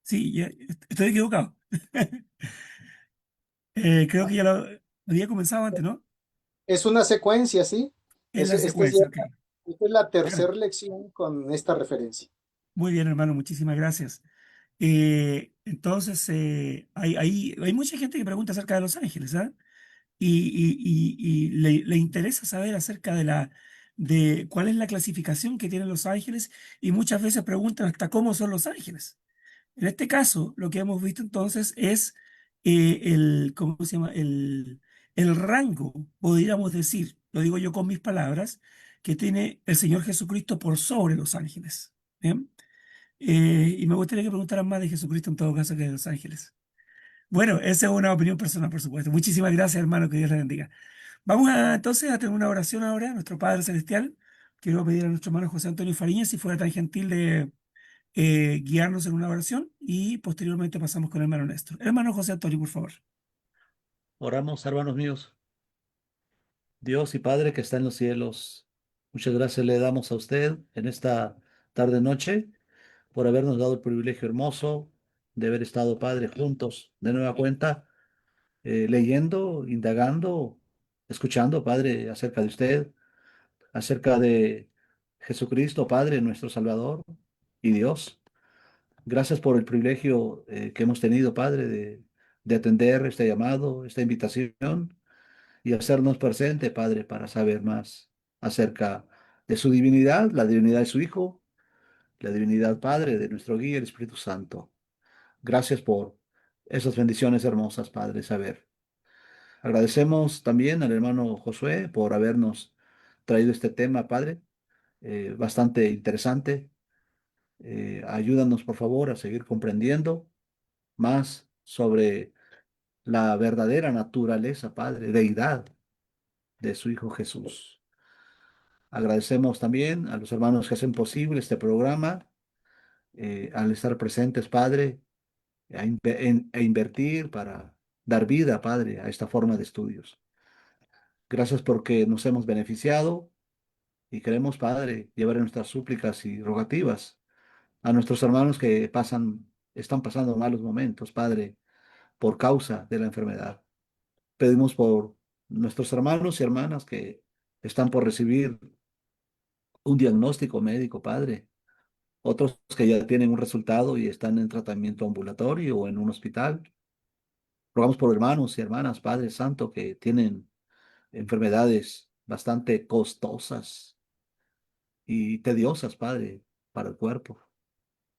B: Sí, estoy equivocado. Creo que ya lo había comenzado antes, ¿no?
D: Es una secuencia, ¿sí?
B: En la
D: Esta es ya,
B: secuencia, ok.
D: esta es la
B: Claro.
D: tercera lección con esta referencia.
B: Muy bien, hermano, muchísimas gracias. Entonces, hay mucha gente que pregunta acerca de los ángeles, ¿ah? Y le interesa saber acerca de cuál es la clasificación que tienen los ángeles y muchas veces preguntan hasta cómo son los ángeles. En este caso, lo que hemos visto entonces es ¿cómo se llama? El rango, podríamos decir, lo digo yo con mis palabras, que tiene el Señor Jesucristo por sobre los ángeles. ¿Bien? Y me gustaría que preguntaran más de Jesucristo en todo caso que de los ángeles. Bueno, esa es una opinión personal, por supuesto. Muchísimas gracias, hermano, que Dios les bendiga. Vamos entonces a tener una oración ahora, nuestro Padre Celestial. Quiero pedir a nuestro hermano José Antonio Fariñas si fuera tan gentil de guiarnos en una oración y posteriormente pasamos con el hermano Néstor. Hermano José Antonio, por favor.
A: Oramos, hermanos míos. Dios y Padre que está en los cielos, muchas gracias le damos a usted en esta tarde-noche por habernos dado el privilegio hermoso de haber estado, Padre, juntos de nueva cuenta, leyendo, indagando, escuchando, Padre, acerca de usted, acerca de Jesucristo, Padre, nuestro Salvador y Dios. Gracias por el privilegio que hemos tenido, Padre, de atender este llamado, esta invitación y hacernos presente, Padre, para saber más acerca de su divinidad, la divinidad de su Hijo, la divinidad, Padre, de nuestro guía, el Espíritu Santo. Gracias por esas bendiciones hermosas, Padre, saber. Agradecemos también al hermano Josué por habernos traído este tema, Padre, bastante interesante. Ayúdanos, por favor, a seguir comprendiendo más sobre la verdadera naturaleza, Padre, deidad de su Hijo Jesús. Agradecemos también a los hermanos que hacen posible este programa, al estar presentes, Padre, e invertir para dar vida, Padre, a esta forma de estudios. Gracias porque nos hemos beneficiado y queremos, Padre, llevar nuestras súplicas y rogativas a nuestros hermanos que están pasando malos momentos, Padre, por causa de la enfermedad. Pedimos por nuestros hermanos y hermanas que están por recibir un diagnóstico médico, Padre. Otros que ya tienen un resultado y están en tratamiento ambulatorio o en un hospital. Rogamos por hermanos y hermanas, Padre Santo, que tienen enfermedades bastante costosas y tediosas, Padre, para el cuerpo.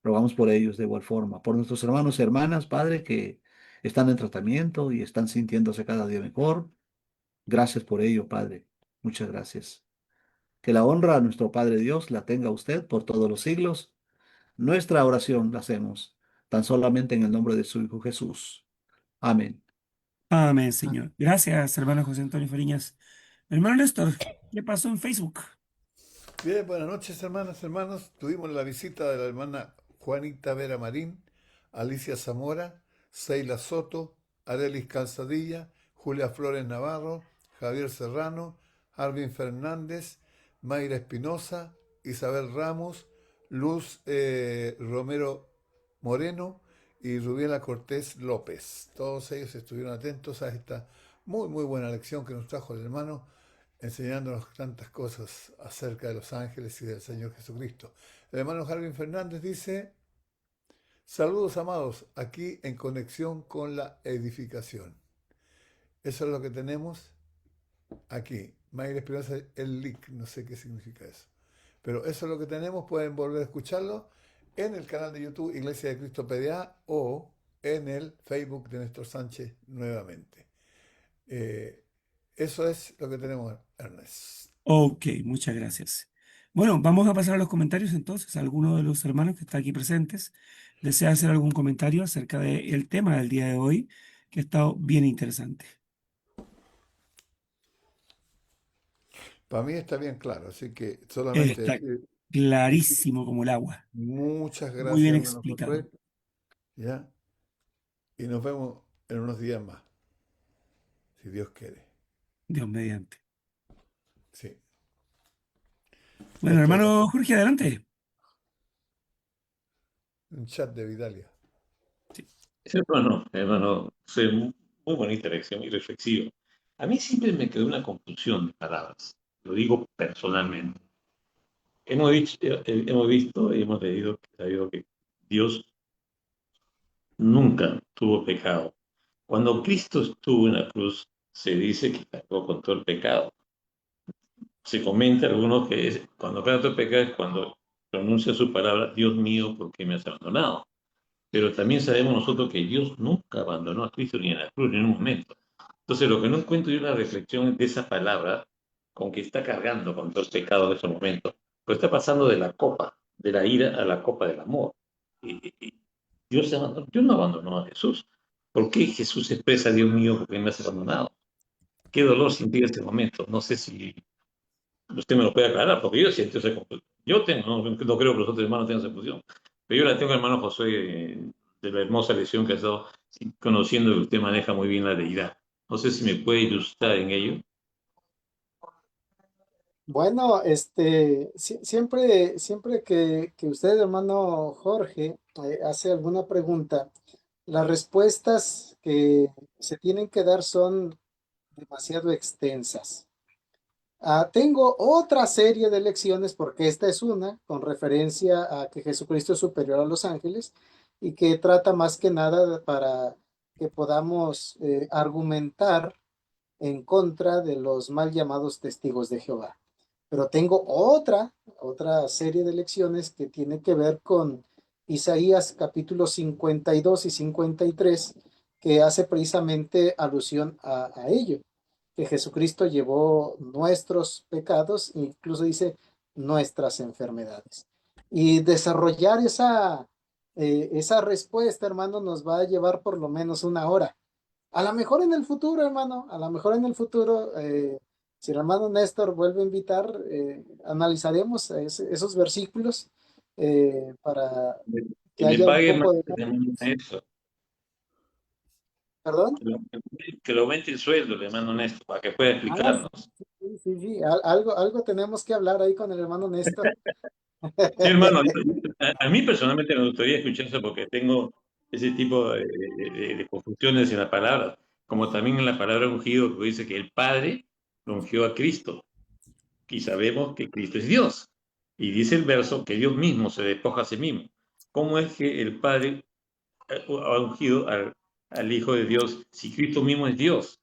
A: Rogamos por ellos de igual forma. Por nuestros hermanos y hermanas, Padre, que están en tratamiento y están sintiéndose cada día mejor. Gracias por ello, Padre. Muchas gracias. Que la honra a nuestro Padre Dios la tenga usted por todos los siglos. Nuestra oración la hacemos tan solamente en el nombre de su Hijo Jesús. Amén.
B: Amén, Señor. Gracias, hermano José Antonio Fariñas. Hermano Néstor, ¿qué pasó en Facebook?
E: Bien, buenas noches hermanas, hermanos. Tuvimos la visita de la hermana Juanita Vera Marín, Alicia Zamora, Seila Soto, Arelis Calzadilla, Julia Flores Navarro, Javier Serrano, Arvin Fernández, Mayra Espinosa, Isabel Ramos, Luz Romero Moreno y Rubiela Cortés López. Todos ellos estuvieron atentos a esta muy, muy buena lección que nos trajo el hermano, enseñándonos tantas cosas acerca de los ángeles y del Señor Jesucristo. El hermano Jarvin Fernández dice, saludos amados, aquí en conexión con la edificación. Eso es lo que tenemos aquí. Mayra Espinosa, el link, no sé qué significa eso. Pero eso es lo que tenemos, pueden volver a escucharlo en el canal de YouTube Iglesia de Cristo PDA o en el Facebook de Néstor Sánchez nuevamente. Eso es lo que tenemos, Ernest.
B: Ok, muchas gracias. Bueno, vamos a pasar a los comentarios entonces. ¿Alguno de los hermanos que está aquí presentes desea hacer algún comentario acerca del tema del día de hoy, que ha estado bien interesante?
E: Para mí está bien claro, así que solamente
B: Está
E: decir
B: clarísimo como el agua.
E: muchas
B: Muy bien
E: gracias, hermano
B: explicado.
E: Josué, ¿ya? Y nos vemos en unos días más, si Dios quiere.
B: Dios mediante.
E: Sí,
B: Bueno,
E: esto es
B: hermano Jorge, adelante.
E: un chat de Vidalia.
C: Sí, hermano, fue muy bonita lección, muy reflexiva. A mí siempre me quedó una confusión de palabras, lo digo personalmente. Hemos visto y hemos leído, sabido que Dios nunca tuvo pecado. Cuando Cristo estuvo en la cruz, se dice que cargó con todo el pecado. Se comenta algunos que cuando carga todo el pecado es cuando pronuncia su palabra, Dios mío, ¿por qué me has abandonado? Pero también sabemos nosotros que Dios nunca abandonó a Cristo ni en la cruz ni en un momento. Entonces, lo que no encuentro yo es la reflexión de esa palabra con que está cargando con todo el pecado de ese momento, pues está pasando de la copa de la ira a la copa del amor. Y Dios no abandonó a Jesús. ¿Por qué Jesús expresa, Dios mío, por qué me has abandonado? Qué dolor sentí en este momento. No sé si usted me lo puede aclarar, porque yo siento esa confusión. Yo tengo, no creo que los otros hermanos tengan esa confusión, pero yo la tengo, hermano José, de la hermosa lección que ha estado conociendo, que usted maneja muy bien la deidad. No sé si me puede ilustrar en ello.
D: Bueno, siempre que usted, hermano Jorge, hace alguna pregunta, las respuestas que se tienen que dar son demasiado extensas. Tengo otra serie de lecciones, porque esta es una, con referencia a que Jesucristo es superior a los ángeles y que trata más que nada para que podamos argumentar en contra de los mal llamados testigos de Jehová. Pero tengo otra serie de lecciones que tiene que ver con Isaías capítulos 52 y 53, que hace precisamente alusión a ello, que Jesucristo llevó nuestros pecados, incluso dice nuestras enfermedades. Y desarrollar esa respuesta, hermano, nos va a llevar por lo menos una hora. A lo mejor en el futuro, hermano, a lo mejor en el futuro, si el hermano Néstor vuelve a invitar, analizaremos esos versículos para
C: Que
D: que
C: me
D: haya un
C: pague más
D: poco de...
C: eso.
D: ¿Perdón?
C: Que lo aumente el sueldo, le mando Néstor, para que pueda
D: Ah,
C: explicarnos.
D: sí, algo tenemos que hablar ahí con el hermano Néstor.
C: Sí, hermano, a mí personalmente me gustaría escuchar eso porque tengo ese tipo de confusiones en la palabra, como también en la palabra ungido, que dice que el Padre ungió a Cristo y sabemos que Cristo es Dios. Y dice el verso que Dios mismo se despoja a sí mismo. ¿Cómo es que el Padre ha ungido al Hijo de Dios si Cristo mismo es Dios?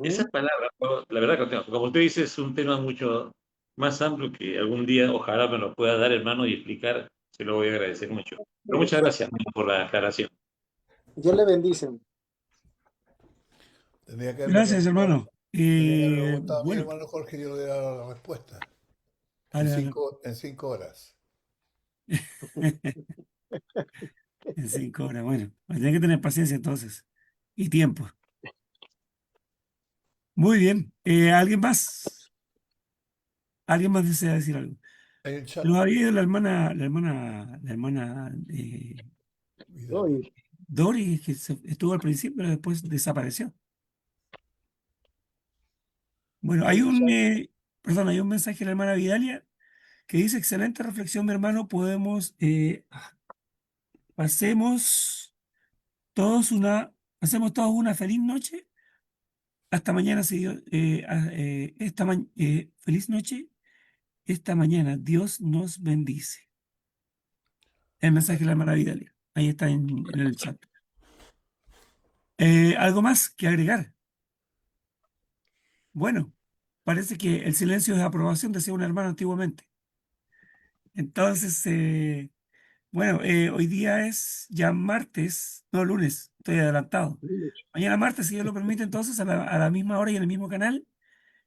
C: Esa
D: Ujú.
C: palabra, bueno, la verdad que no tengo. Como usted dice, es un tema mucho más amplio que algún día ojalá me lo pueda dar, hermano, y explicar. Se lo voy a agradecer mucho. Pero muchas gracias, hermano, por la aclaración.
D: Dios le bendice.
E: Tenía que haberme
B: Gracias,
E: preguntado,
B: hermano.
E: tenía que haberme preguntado a mi
B: Bueno,
E: hermano Jorge y yo le daba la respuesta
B: ahora,
E: en 5 horas.
B: en 5 horas, bueno, hay que tener paciencia entonces y tiempo. Muy bien. ¿Alguien más? ¿Alguien más desea decir algo?
E: En el chat,
B: Nos había ido la hermana
E: Vidalia.
D: Uy,
B: Dori, que estuvo al principio, pero después desapareció. Bueno,
E: En el chat,
B: hay un mensaje de la hermana Vidalia que dice, excelente reflexión, mi hermano, podemos pasemos todos una, pasemos todos una feliz noche. Hasta mañana, si Dios, feliz noche. Esta mañana Dios nos bendice. El mensaje de la hermana Vidalia. Ahí está en el chat. ¿Algo más que agregar? Bueno, parece que el silencio es aprobación, decía un hermano antiguamente. Entonces, bueno, hoy día es ya martes, no lunes, estoy adelantado. Mañana martes, si Dios lo permite, entonces a la misma hora y en el mismo canal,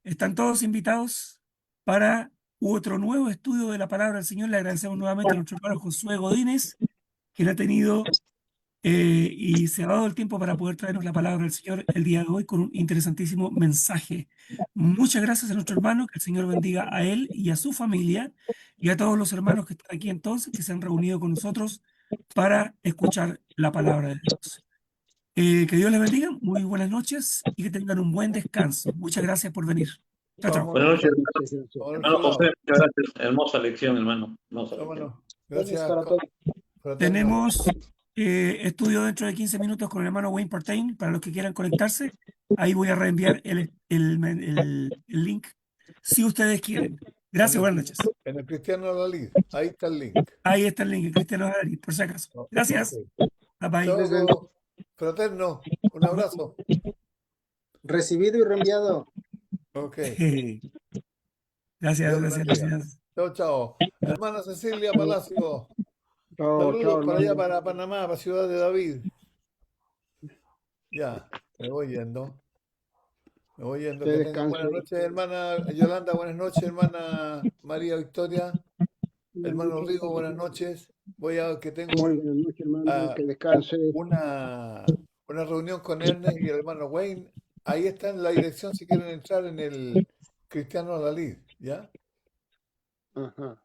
B: están todos invitados para otro nuevo estudio de la palabra del Señor. Le agradecemos nuevamente a nuestro hermano Josué Godínez, quien ha tenido y se ha dado el tiempo para poder traernos la palabra del Señor el día de hoy con un interesantísimo mensaje. Muchas gracias a nuestro hermano, que el Señor bendiga a él y a su familia y a todos los hermanos que están aquí entonces, que se han reunido con nosotros para escuchar la palabra de Dios. Que Dios les bendiga, muy buenas noches y que tengan un buen descanso. Muchas gracias por venir. Chao, chao.
E: Vámonos,
C: Buenas noches,
E: vámonos,
C: hermano José.
E: pelado.
C: Muchas gracias. Hermosa lección, hermano. Hermosa lección.
E: Vámonos.
D: Bendiciones
E: Gracias,
D: para todos.
E: fraterno.
B: Tenemos estudio dentro de 15 minutos con el hermano Wayne Partain. Para los que quieran conectarse, ahí voy a reenviar el link si ustedes quieren. Gracias, buenas noches.
E: En el Cristiano Lalid. Ahí está el link.
B: Ahí está el link, Cristiano Adari, por si acaso. Gracias.
E: Ok.
B: Bye bye.
E: Chao, fraterno. Un abrazo.
D: Recibido y reenviado.
E: Ok.
B: Gracias,
E: Dios le
B: gracias,
E: bendiga.
B: gracias.
E: Chao, chao. Hermana Cecilia Palacio.
F: Chao, chao,
E: Saludos para allá,
F: hermano.
E: para Panamá, para Ciudad de David. Ya, me voy yendo. Me voy yendo.
F: Usted
E: Que tengan
F: descanse.
E: buenas noches, hermana Yolanda. Buenas noches, hermana María Victoria. Hermano Rigo, buenas noches. Voy a que tengo
F: Muy buenas noches, hermano.
E: ah,
F: Que descanse.
E: una reunión con Ernest y el hermano Wayne. Ahí está en la dirección si quieren entrar en el Cristiano Dalí, ¿ya?
F: Ajá.